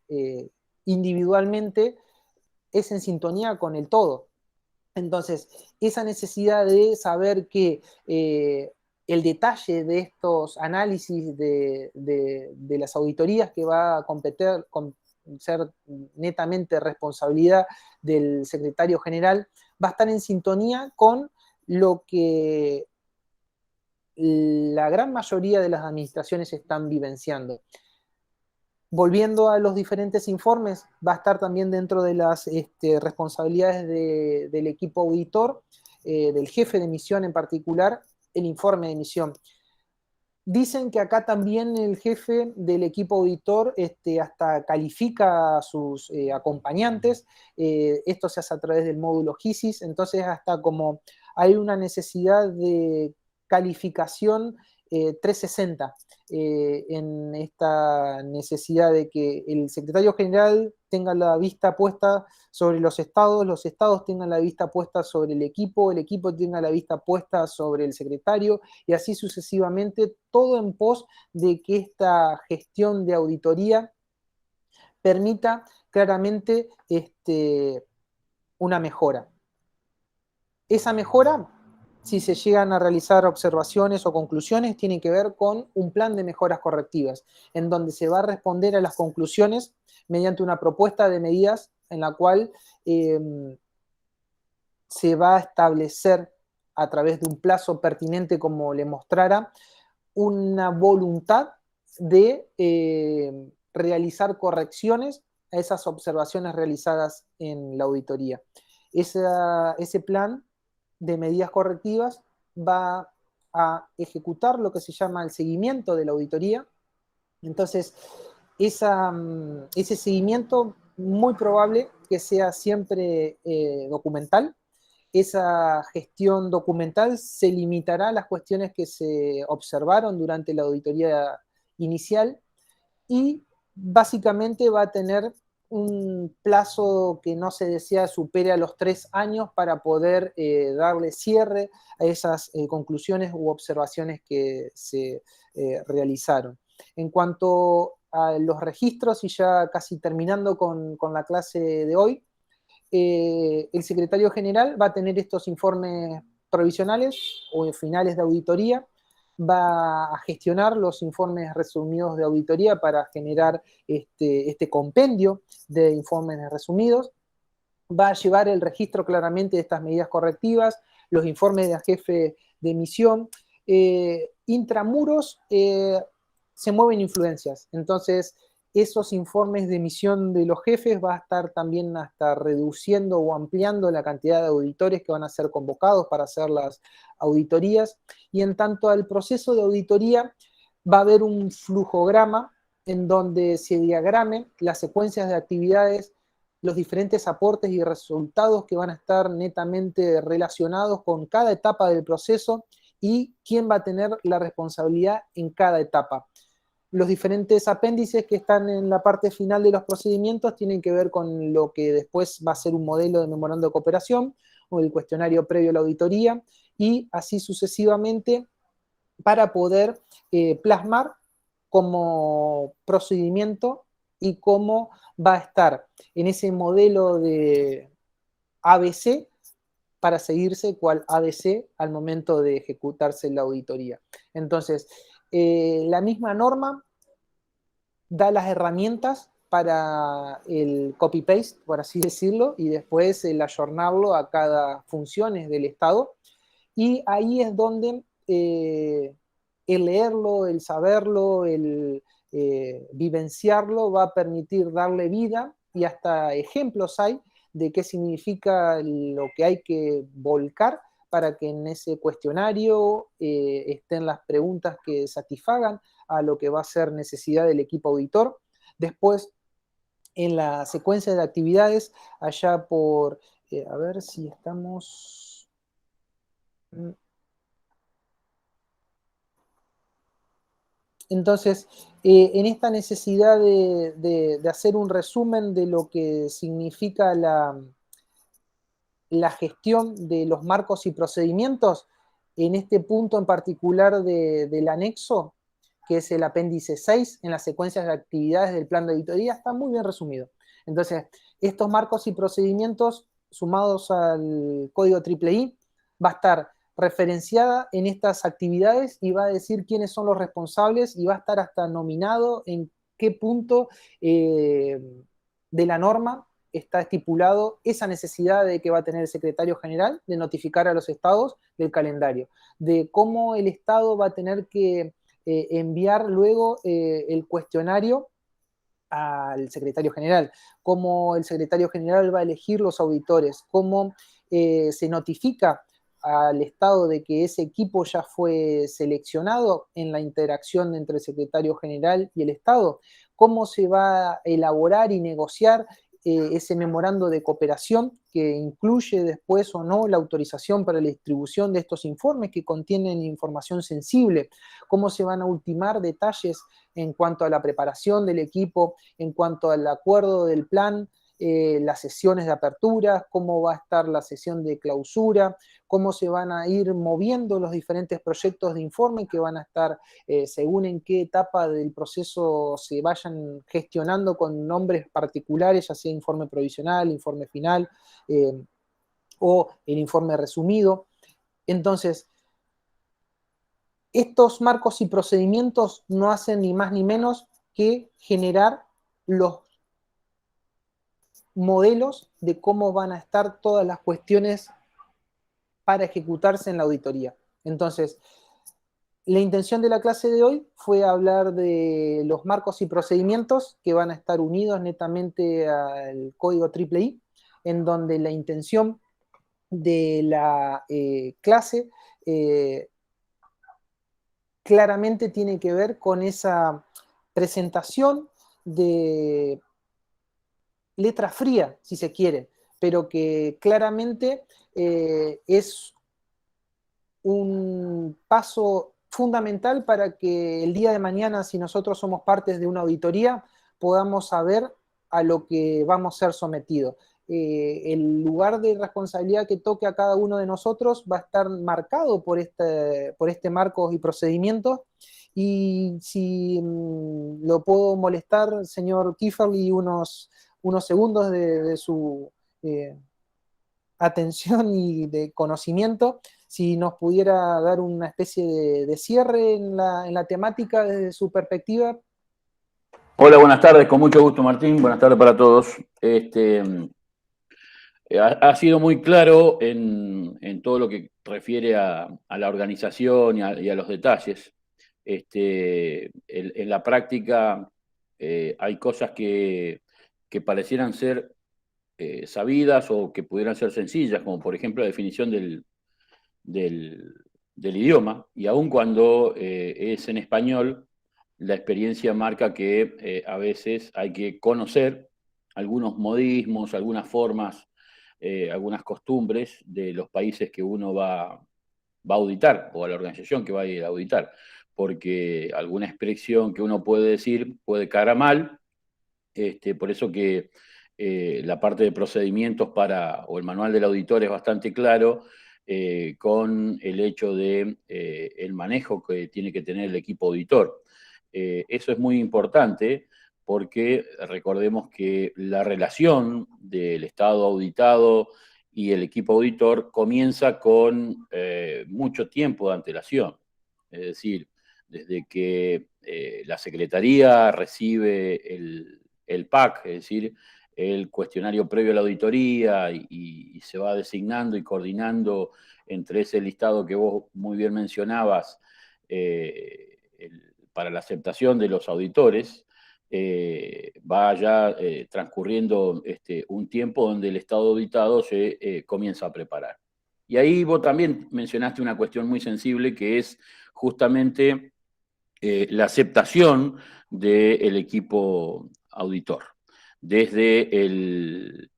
individualmente es en sintonía con el todo. Entonces, esa necesidad de saber que el detalle de estos análisis de las auditorías que va a ser netamente responsabilidad del secretario general, va a estar en sintonía con lo que la gran mayoría de las administraciones están vivenciando. Volviendo a los diferentes informes, va a estar también dentro de las responsabilidades del equipo auditor, del jefe de misión en particular, el informe de misión. Dicen que acá también el jefe del equipo auditor hasta califica a sus acompañantes, esto se hace a través del módulo GISIS, entonces hasta como hay una necesidad de calificación 360 en esta necesidad de que el secretario general tenga la vista puesta sobre los estados tengan la vista puesta sobre el equipo tenga la vista puesta sobre el secretario, y así sucesivamente, todo en pos de que esta gestión de auditoría permita claramente una mejora. Esa mejora, si se llegan a realizar observaciones o conclusiones, tiene que ver con un plan de mejoras correctivas, en donde se va a responder a las conclusiones mediante una propuesta de medidas en la cual se va a establecer a través de un plazo pertinente, como le mostrara, una voluntad de realizar correcciones a esas observaciones realizadas en la auditoría. Ese plan de medidas correctivas va a ejecutar lo que se llama el seguimiento de la auditoría. Entonces, ese seguimiento muy probable que sea siempre documental. Esa gestión documental se limitará a las cuestiones que se observaron durante la auditoría inicial y básicamente va a tener un plazo que no se desea supere a los 3 años para poder darle cierre a esas conclusiones u observaciones que se realizaron. En cuanto a los registros, y ya casi terminando con la clase de hoy, el secretario general va a tener estos informes provisionales o finales de auditoría, va a gestionar los informes resumidos de auditoría para generar este compendio de informes resumidos, va a llevar el registro claramente de estas medidas correctivas, los informes de jefe de misión. Intramuros se mueven influencias, entonces esos informes de misión de los jefes va a estar también hasta reduciendo o ampliando la cantidad de auditores que van a ser convocados para hacer las auditorías, y en tanto al proceso de auditoría va a haber un flujograma en donde se diagramen las secuencias de actividades, los diferentes aportes y resultados que van a estar netamente relacionados con cada etapa del proceso y quién va a tener la responsabilidad en cada etapa. Los diferentes apéndices que están en la parte final de los procedimientos tienen que ver con lo que después va a ser un modelo de memorando de cooperación o el cuestionario previo a la auditoría, y así sucesivamente para poder plasmar como procedimiento y cómo va a estar en ese modelo de ABC para seguirse cual ABC al momento de ejecutarse la auditoría. Entonces, la misma norma da las herramientas para el copy-paste, por así decirlo, y después el ayornarlo a cada funciones del Estado. Y ahí es donde el leerlo, el saberlo, el vivenciarlo va a permitir darle vida, y hasta ejemplos hay de qué significa lo que hay que volcar para que en ese cuestionario estén las preguntas que satisfagan a lo que va a ser necesidad del equipo auditor. Después, en la secuencia de actividades, allá por, a ver si estamos... Entonces, en esta necesidad de hacer un resumen de lo que significa la gestión de los marcos y procedimientos, en este punto en particular del anexo, que es el apéndice 6, en las secuencias de actividades del plan de auditoría, está muy bien resumido. Entonces, estos marcos y procedimientos sumados al código IIII va a estar referenciada en estas actividades y va a decir quiénes son los responsables, y va a estar hasta nominado en qué punto de la norma está estipulado esa necesidad de que va a tener el secretario general de notificar a los estados del calendario, de cómo el estado va a tener que enviar luego el cuestionario al secretario general, cómo el secretario general va a elegir los auditores, cómo se notifica al Estado de que ese equipo ya fue seleccionado en la interacción entre el secretario general y el Estado, cómo se va a elaborar y negociar ese memorando de cooperación que incluye después o no la autorización para la distribución de estos informes que contienen información sensible, cómo se van a ultimar detalles en cuanto a la preparación del equipo, en cuanto al acuerdo del plan, las sesiones de apertura, cómo va a estar la sesión de clausura, cómo se van a ir moviendo los diferentes proyectos de informe que van a estar según en qué etapa del proceso se vayan gestionando con nombres particulares, ya sea informe provisional, informe final o el informe resumido. Entonces, estos marcos y procedimientos no hacen ni más ni menos que generar los modelos de cómo van a estar todas las cuestiones para ejecutarse en la auditoría. Entonces, la intención de la clase de hoy fue hablar de los marcos y procedimientos que van a estar unidos netamente al código IIII, en donde la intención de la clase claramente tiene que ver con esa presentación de letra fría, si se quiere, pero que claramente es un paso fundamental para que el día de mañana, si nosotros somos partes de una auditoría, podamos saber a lo que vamos a ser sometidos. El lugar de responsabilidad que toque a cada uno de nosotros va a estar marcado por este marco y procedimientos. Y si lo puedo molestar, señor Kieferly, unos segundos de su atención y de conocimiento, si nos pudiera dar una especie de cierre en la temática desde su perspectiva. Hola, buenas tardes, con mucho gusto Martín, buenas tardes para todos. Ha sido muy claro en todo lo que refiere a la organización y a los detalles. En la práctica hay cosas que parecieran ser sabidas o que pudieran ser sencillas, como por ejemplo la definición del, del idioma, y aun cuando es en español, la experiencia marca que a veces hay que conocer algunos modismos, algunas formas, algunas costumbres de los países que uno va a auditar o a la organización que va a ir a auditar, porque alguna expresión que uno puede decir puede caer a mal. Por eso que la parte de procedimientos o el manual del auditor es bastante claro, con el hecho de el manejo que tiene que tener el equipo auditor. Eso es muy importante porque recordemos que la relación del Estado auditado y el equipo auditor comienza con mucho tiempo de antelación. Es decir, desde que la Secretaría recibe el PAC, es decir, el cuestionario previo a la auditoría y se va designando y coordinando entre ese listado que vos muy bien mencionabas para la aceptación de los auditores, va ya transcurriendo un tiempo donde el estado auditado se comienza a preparar. Y ahí vos también mencionaste una cuestión muy sensible que es justamente la aceptación del equipo auditor, desde el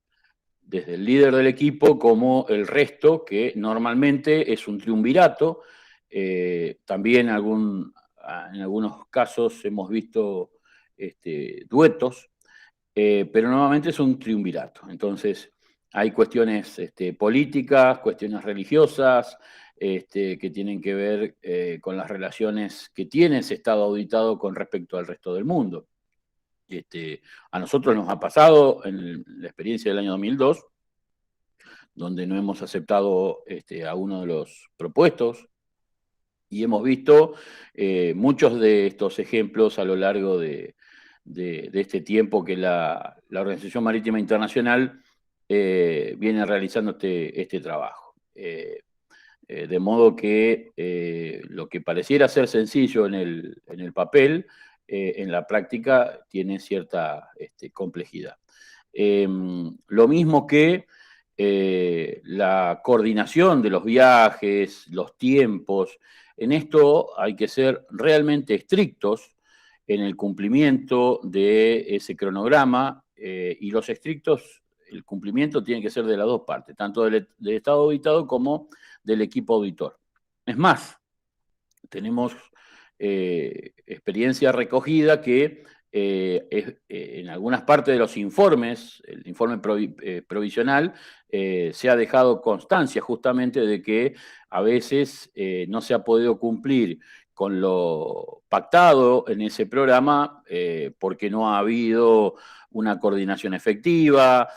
líder del equipo como el resto, que normalmente es un triunvirato. También en algunos casos hemos visto duetos, pero normalmente es un triunvirato. Entonces, hay cuestiones políticas, cuestiones religiosas, que tienen que ver con las relaciones que tiene ese Estado auditado con respecto al resto del mundo. A nosotros nos ha pasado en la experiencia del año 2002, donde no hemos aceptado a uno de los propuestos, y hemos visto muchos de estos ejemplos a lo largo de este tiempo que la Organización Marítima Internacional viene realizando este trabajo. De modo que lo que pareciera ser sencillo en el papel en la práctica tiene cierta complejidad. Lo mismo que la coordinación de los viajes, los tiempos. En esto hay que ser realmente estrictos en el cumplimiento de ese cronograma, y los estrictos, el cumplimiento tiene que ser de las dos partes, tanto del Estado auditado como del equipo auditor. Es más, tenemos experiencia recogida que en algunas partes de los informes, el informe provisional, se ha dejado constancia justamente de que a veces no se ha podido cumplir con lo pactado en ese programa porque no ha habido una coordinación efectiva,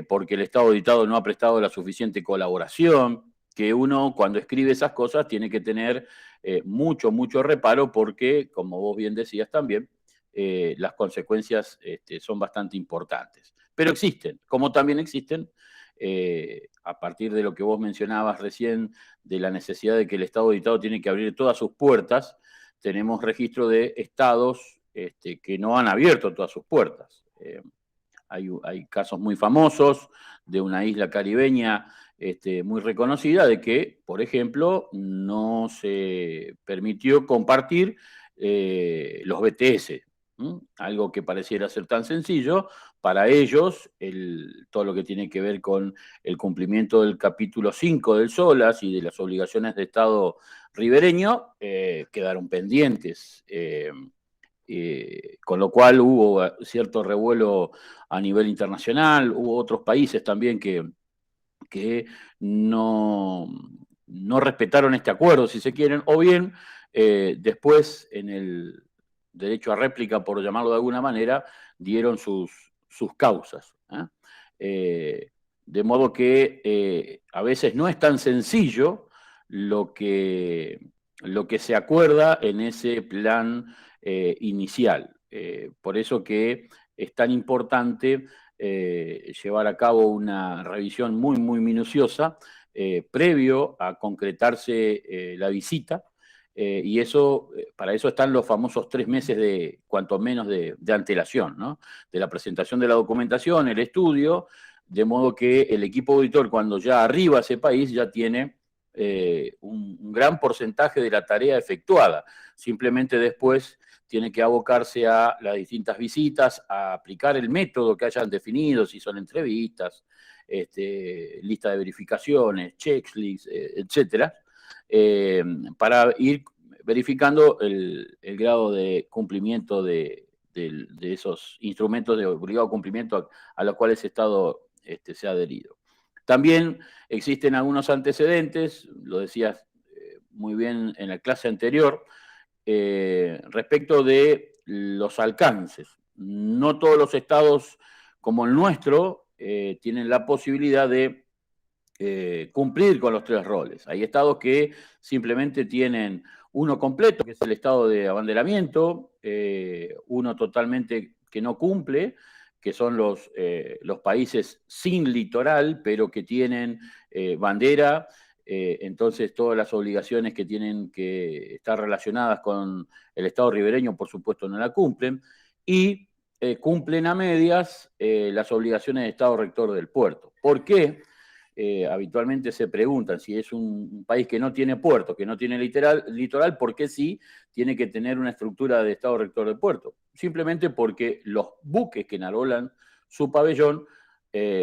porque el Estado auditado no ha prestado la suficiente colaboración, que uno cuando escribe esas cosas tiene que tener mucho, mucho reparo porque, como vos bien decías también, las consecuencias son bastante importantes. Pero existen, como también existen, a partir de lo que vos mencionabas recién, de la necesidad de que el Estado auditado tiene que abrir todas sus puertas, tenemos registro de estados que no han abierto todas sus puertas. Hay casos muy famosos de una isla caribeña muy reconocida de que, por ejemplo, no se permitió compartir los BTS, algo que pareciera ser tan sencillo. Para ellos, todo lo que tiene que ver con el cumplimiento del capítulo 5 del SOLAS y de las obligaciones de Estado ribereño quedaron pendientes. Con lo cual hubo cierto revuelo a nivel internacional, hubo otros países también que no respetaron este acuerdo, si se quieren, o bien después en el derecho a réplica, por llamarlo de alguna manera, dieron sus causas. De modo que a veces no es tan sencillo lo que se acuerda en ese plan inicial. Por eso que es tan importante llevar a cabo una revisión muy, muy minuciosa previo a concretarse la visita. Y eso, para eso están los famosos 3 meses de, cuanto menos, de antelación, ¿no? De la presentación de la documentación, el estudio, de modo que el equipo auditor, cuando ya arriba a ese país, ya tiene un gran porcentaje de la tarea efectuada. Simplemente después tiene que abocarse a las distintas visitas, a aplicar el método que hayan definido, si son entrevistas, lista de verificaciones, checklists, etcétera, para ir verificando el grado de cumplimiento de esos instrumentos de obligado cumplimiento a los cuales el Estado se ha adherido. También existen algunos antecedentes, lo decías muy bien en la clase anterior, respecto de los alcances. No todos los estados como el nuestro tienen la posibilidad de cumplir con los 3 roles. Hay estados que simplemente tienen uno completo, que es el estado de abanderamiento, uno totalmente que no cumple, que son los países sin litoral, pero que tienen bandera. Entonces todas las obligaciones que tienen que estar relacionadas con el Estado ribereño, por supuesto, no la cumplen, y cumplen a medias las obligaciones de Estado rector del puerto. ¿Por qué? Habitualmente se preguntan si es un país que no tiene puerto, que no tiene litoral, ¿por qué sí tiene que tener una estructura de Estado rector del puerto? Simplemente porque los buques que enarbolan su pabellón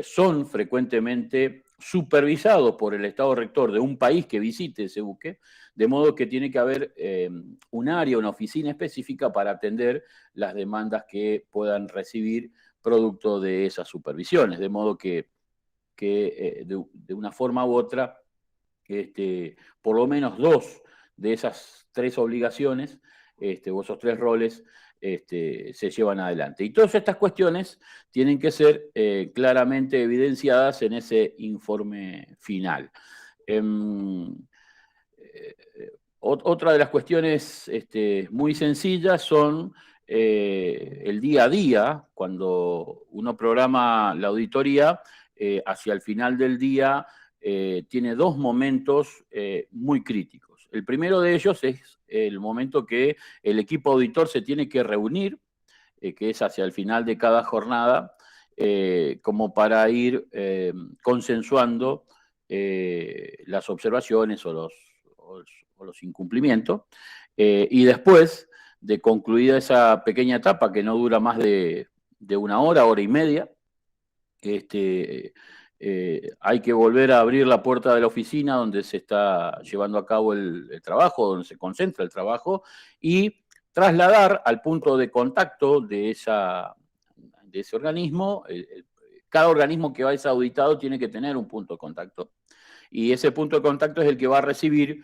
son frecuentemente supervisados por el Estado rector de un país que visite ese buque, de modo que tiene que haber un área, una oficina específica para atender las demandas que puedan recibir producto de esas supervisiones, de modo que de una forma u otra, por lo menos 2 de esas 3 obligaciones, o esos 3 roles, se llevan adelante. Y todas estas cuestiones tienen que ser claramente evidenciadas en ese informe final. Otra de las cuestiones muy sencillas son el día a día, cuando uno programa la auditoría, hacia el final del día tiene 2 momentos muy críticos. El primero de ellos es el momento que el equipo auditor se tiene que reunir, que es hacia el final de cada jornada, como para ir consensuando las observaciones o los incumplimientos. Y después de concluida esa pequeña etapa, que no dura más de una hora, hora y media, hay que volver a abrir la puerta de la oficina donde se está llevando a cabo el trabajo, donde se concentra el trabajo, y trasladar al punto de contacto de ese organismo. Cada organismo que va a ser auditado tiene que tener un punto de contacto, y ese punto de contacto es el que va a recibir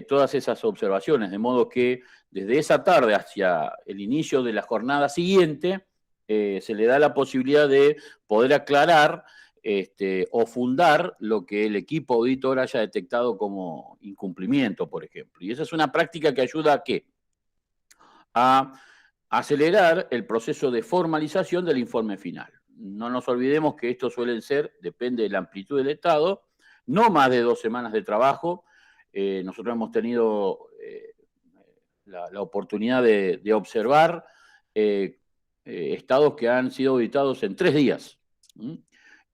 todas esas observaciones, de modo que desde esa tarde hacia el inicio de la jornada siguiente se le da la posibilidad de poder aclarar o fundar lo que el equipo auditor haya detectado como incumplimiento, por ejemplo. Y esa es una práctica que ayuda a ¿qué? A acelerar el proceso de formalización del informe final. No nos olvidemos que estos suelen ser, depende de la amplitud del Estado, no más de 2 semanas de trabajo. Nosotros hemos tenido la oportunidad de observar estados que han sido auditados en 3 días.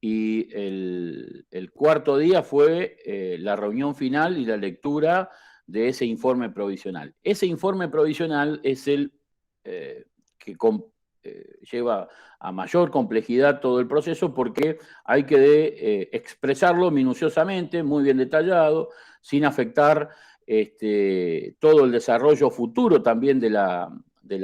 Y el cuarto día fue la reunión final y la lectura de ese informe provisional. Ese informe provisional es el que lleva a mayor complejidad todo el proceso, porque hay que expresarlo minuciosamente, muy bien detallado, sin afectar todo el desarrollo futuro también de la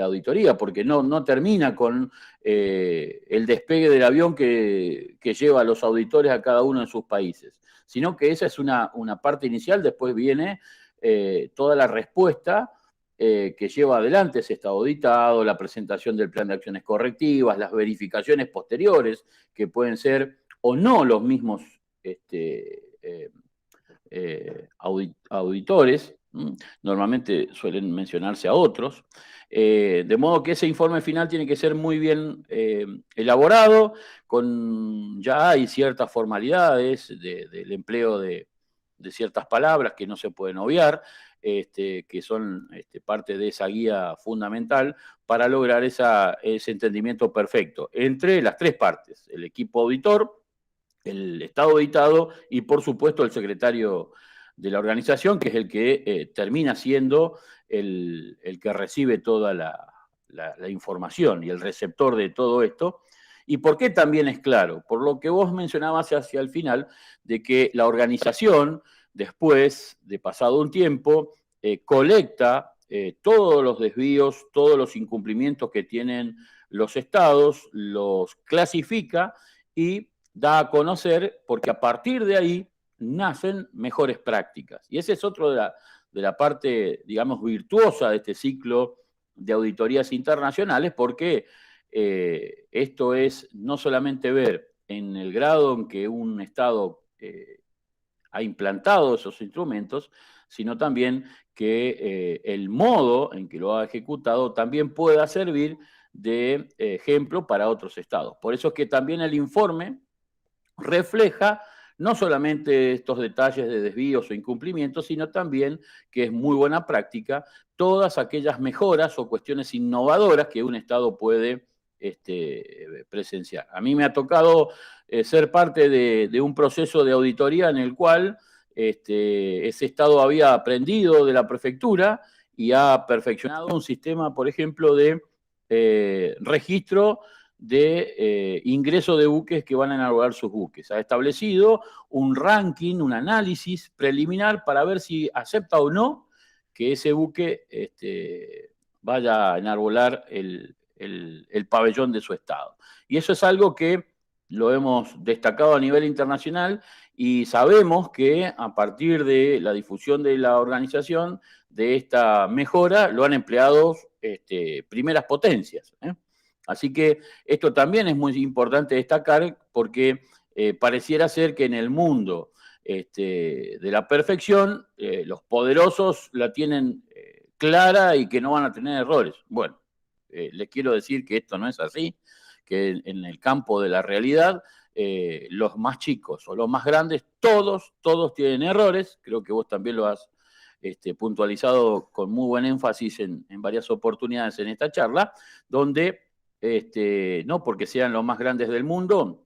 auditoría, porque no termina con el despegue del avión que lleva a los auditores a cada uno en sus países, sino que esa es una parte inicial. Después viene toda la respuesta que lleva adelante ese estado auditado, la presentación del plan de acciones correctivas, las verificaciones posteriores, que pueden ser o no los mismos auditores, normalmente suelen mencionarse a otros, de modo que ese informe final tiene que ser muy bien elaborado. Ya hay ciertas formalidades del empleo de ciertas palabras que no se pueden obviar, que son parte de esa guía fundamental para lograr ese entendimiento perfecto entre las 3 partes: el equipo auditor, el Estado auditado y, por supuesto, el secretario de la organización, que es el que termina siendo el que recibe toda la información y el receptor de todo esto. ¿Y por qué también es claro? Por lo que vos mencionabas hacia el final, de que la organización, después de pasado un tiempo, colecta todos los desvíos, todos los incumplimientos que tienen los estados, los clasifica y da a conocer, porque a partir de ahí nacen mejores prácticas. Y ese es otro de la parte, digamos, virtuosa de este ciclo de auditorías internacionales, porque esto es no solamente ver en el grado en que un Estado ha implantado esos instrumentos, sino también que el modo en que lo ha ejecutado también pueda servir de ejemplo para otros estados. Por eso es que también el informe refleja no solamente estos detalles de desvíos o incumplimientos, sino también, que es muy buena práctica, todas aquellas mejoras o cuestiones innovadoras que un Estado puede presenciar. A mí me ha tocado ser parte de un proceso de auditoría en el cual ese Estado había aprendido de la prefectura y ha perfeccionado un sistema, por ejemplo, de registro de ingreso de buques que van a enarbolar sus buques. Ha establecido un ranking, un análisis preliminar para ver si acepta o no que ese buque vaya a enarbolar el pabellón de su estado. Y eso es algo que lo hemos destacado a nivel internacional, y sabemos que a partir de la difusión de la organización de esta mejora lo han empleado primeras potencias. Así que esto también es muy importante destacar, porque pareciera ser que en el mundo de la perfección los poderosos la tienen clara y que no van a tener errores. Bueno, les quiero decir que esto no es así, que en el campo de la realidad los más chicos o los más grandes, todos tienen errores. Creo que vos también lo has puntualizado con muy buen énfasis en varias oportunidades en esta charla, donde no porque sean los más grandes del mundo,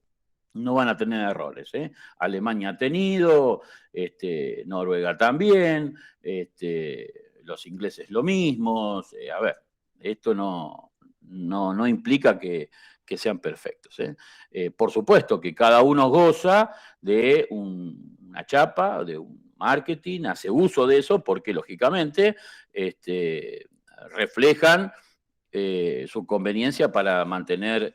no van a tener errores. Alemania ha tenido, Noruega también, los ingleses lo mismo. A ver, esto no implica que sean perfectos. Por supuesto que cada uno goza de una chapa, de un marketing, hace uso de eso porque lógicamente reflejan su conveniencia para mantener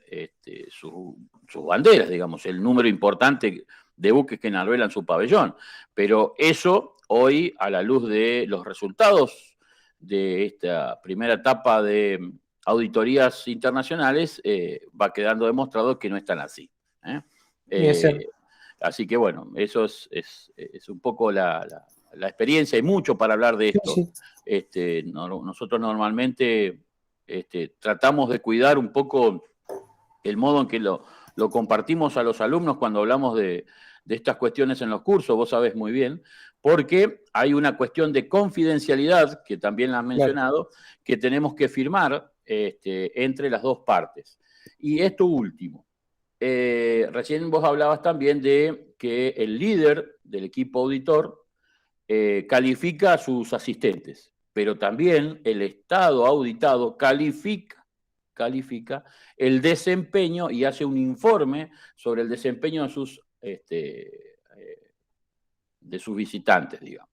sus banderas, digamos, el número importante de buques que enarbolan su pabellón. Pero eso hoy, a la luz de los resultados de esta primera etapa de auditorías internacionales, va quedando demostrado que no están así. Así que bueno, eso es un poco la experiencia. Hay mucho para hablar de esto. Sí. Nosotros normalmente tratamos de cuidar un poco el modo en que lo compartimos a los alumnos cuando hablamos de estas cuestiones en los cursos, vos sabés muy bien, porque hay una cuestión de confidencialidad, que también la has mencionado, claro, que tenemos que firmar entre las dos partes. Y esto último, recién vos hablabas también de que el líder del equipo auditor califica a sus asistentes, pero también el Estado auditado califica el desempeño y hace un informe sobre el desempeño de sus visitantes, digamos.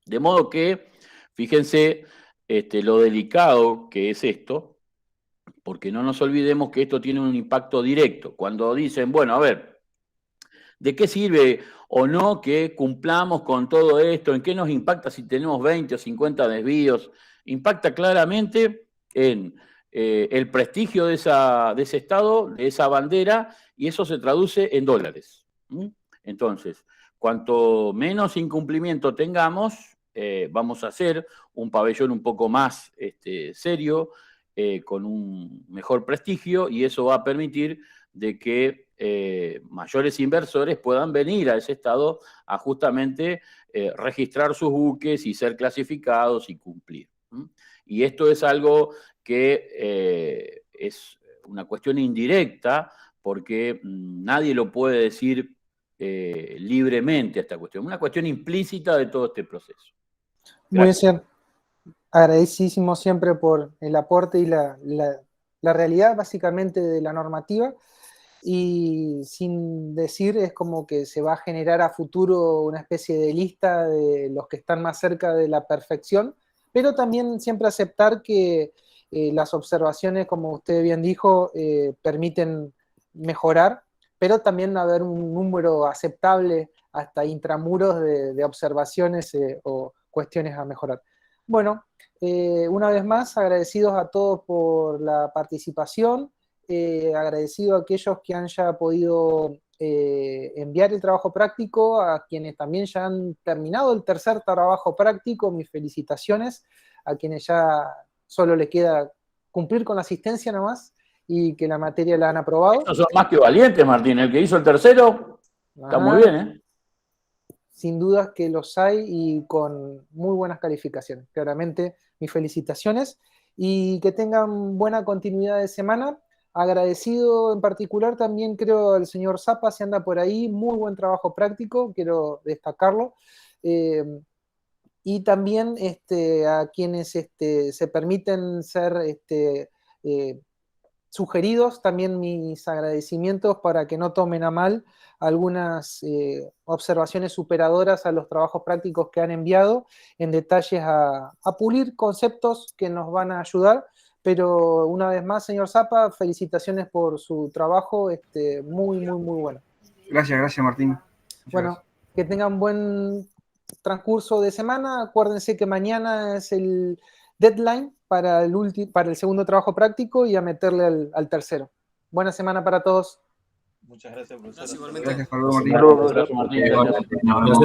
De modo que, fíjense lo delicado que es esto, porque no nos olvidemos que esto tiene un impacto directo. Cuando dicen, bueno, a ver, ¿de qué sirve o no que cumplamos con todo esto? ¿En qué nos impacta si tenemos 20 o 50 desvíos? Impacta claramente en el prestigio de ese Estado, de esa bandera, y eso se traduce en dólares. Entonces, cuanto menos incumplimiento tengamos, vamos a hacer un pabellón un poco más serio, con un mejor prestigio, y eso va a permitir de que mayores inversores puedan venir a ese estado a justamente registrar sus buques y ser clasificados y cumplir. Y esto es algo que es una cuestión indirecta, porque nadie lo puede decir libremente esta cuestión, una cuestión implícita de todo este proceso. Gracias. Muy bien, agradecidísimo siempre por el aporte y la realidad básicamente de la normativa, y sin decir es como que se va a generar a futuro una especie de lista de los que están más cerca de la perfección, pero también siempre aceptar que las observaciones, como usted bien dijo, permiten mejorar, pero también haber un número aceptable hasta intramuros de observaciones o cuestiones a mejorar. Bueno, una vez más, agradecidos a todos por la participación, agradecido a aquellos que han ya podido enviar el trabajo práctico, a quienes también ya han terminado el tercer trabajo práctico, mis felicitaciones, a quienes ya solo les queda cumplir con la asistencia nomás y que la materia la han aprobado. Estos son más que valientes, Martín, el que hizo el tercero está muy bien, ¿eh? Sin dudas que los hay y con muy buenas calificaciones. Claramente, mis felicitaciones y que tengan buena continuidad de semana. Agradecido en particular también, creo, al señor Zapa, si anda por ahí, muy buen trabajo práctico, quiero destacarlo. Y también a quienes se permiten ser sugeridos, también mis agradecimientos para que no tomen a mal algunas observaciones superadoras a los trabajos prácticos que han enviado, en detalles a pulir conceptos que nos van a ayudar. Pero una vez más, señor Zapa, felicitaciones por su trabajo, muy bueno. Gracias, Martín. Bueno, que tengan buen transcurso de semana. Acuérdense que mañana es el deadline para el segundo trabajo práctico y a meterle al tercero. Buena semana para todos. Muchas gracias, profesor. Gracias, Martín. Gracias, Martín. Gracias.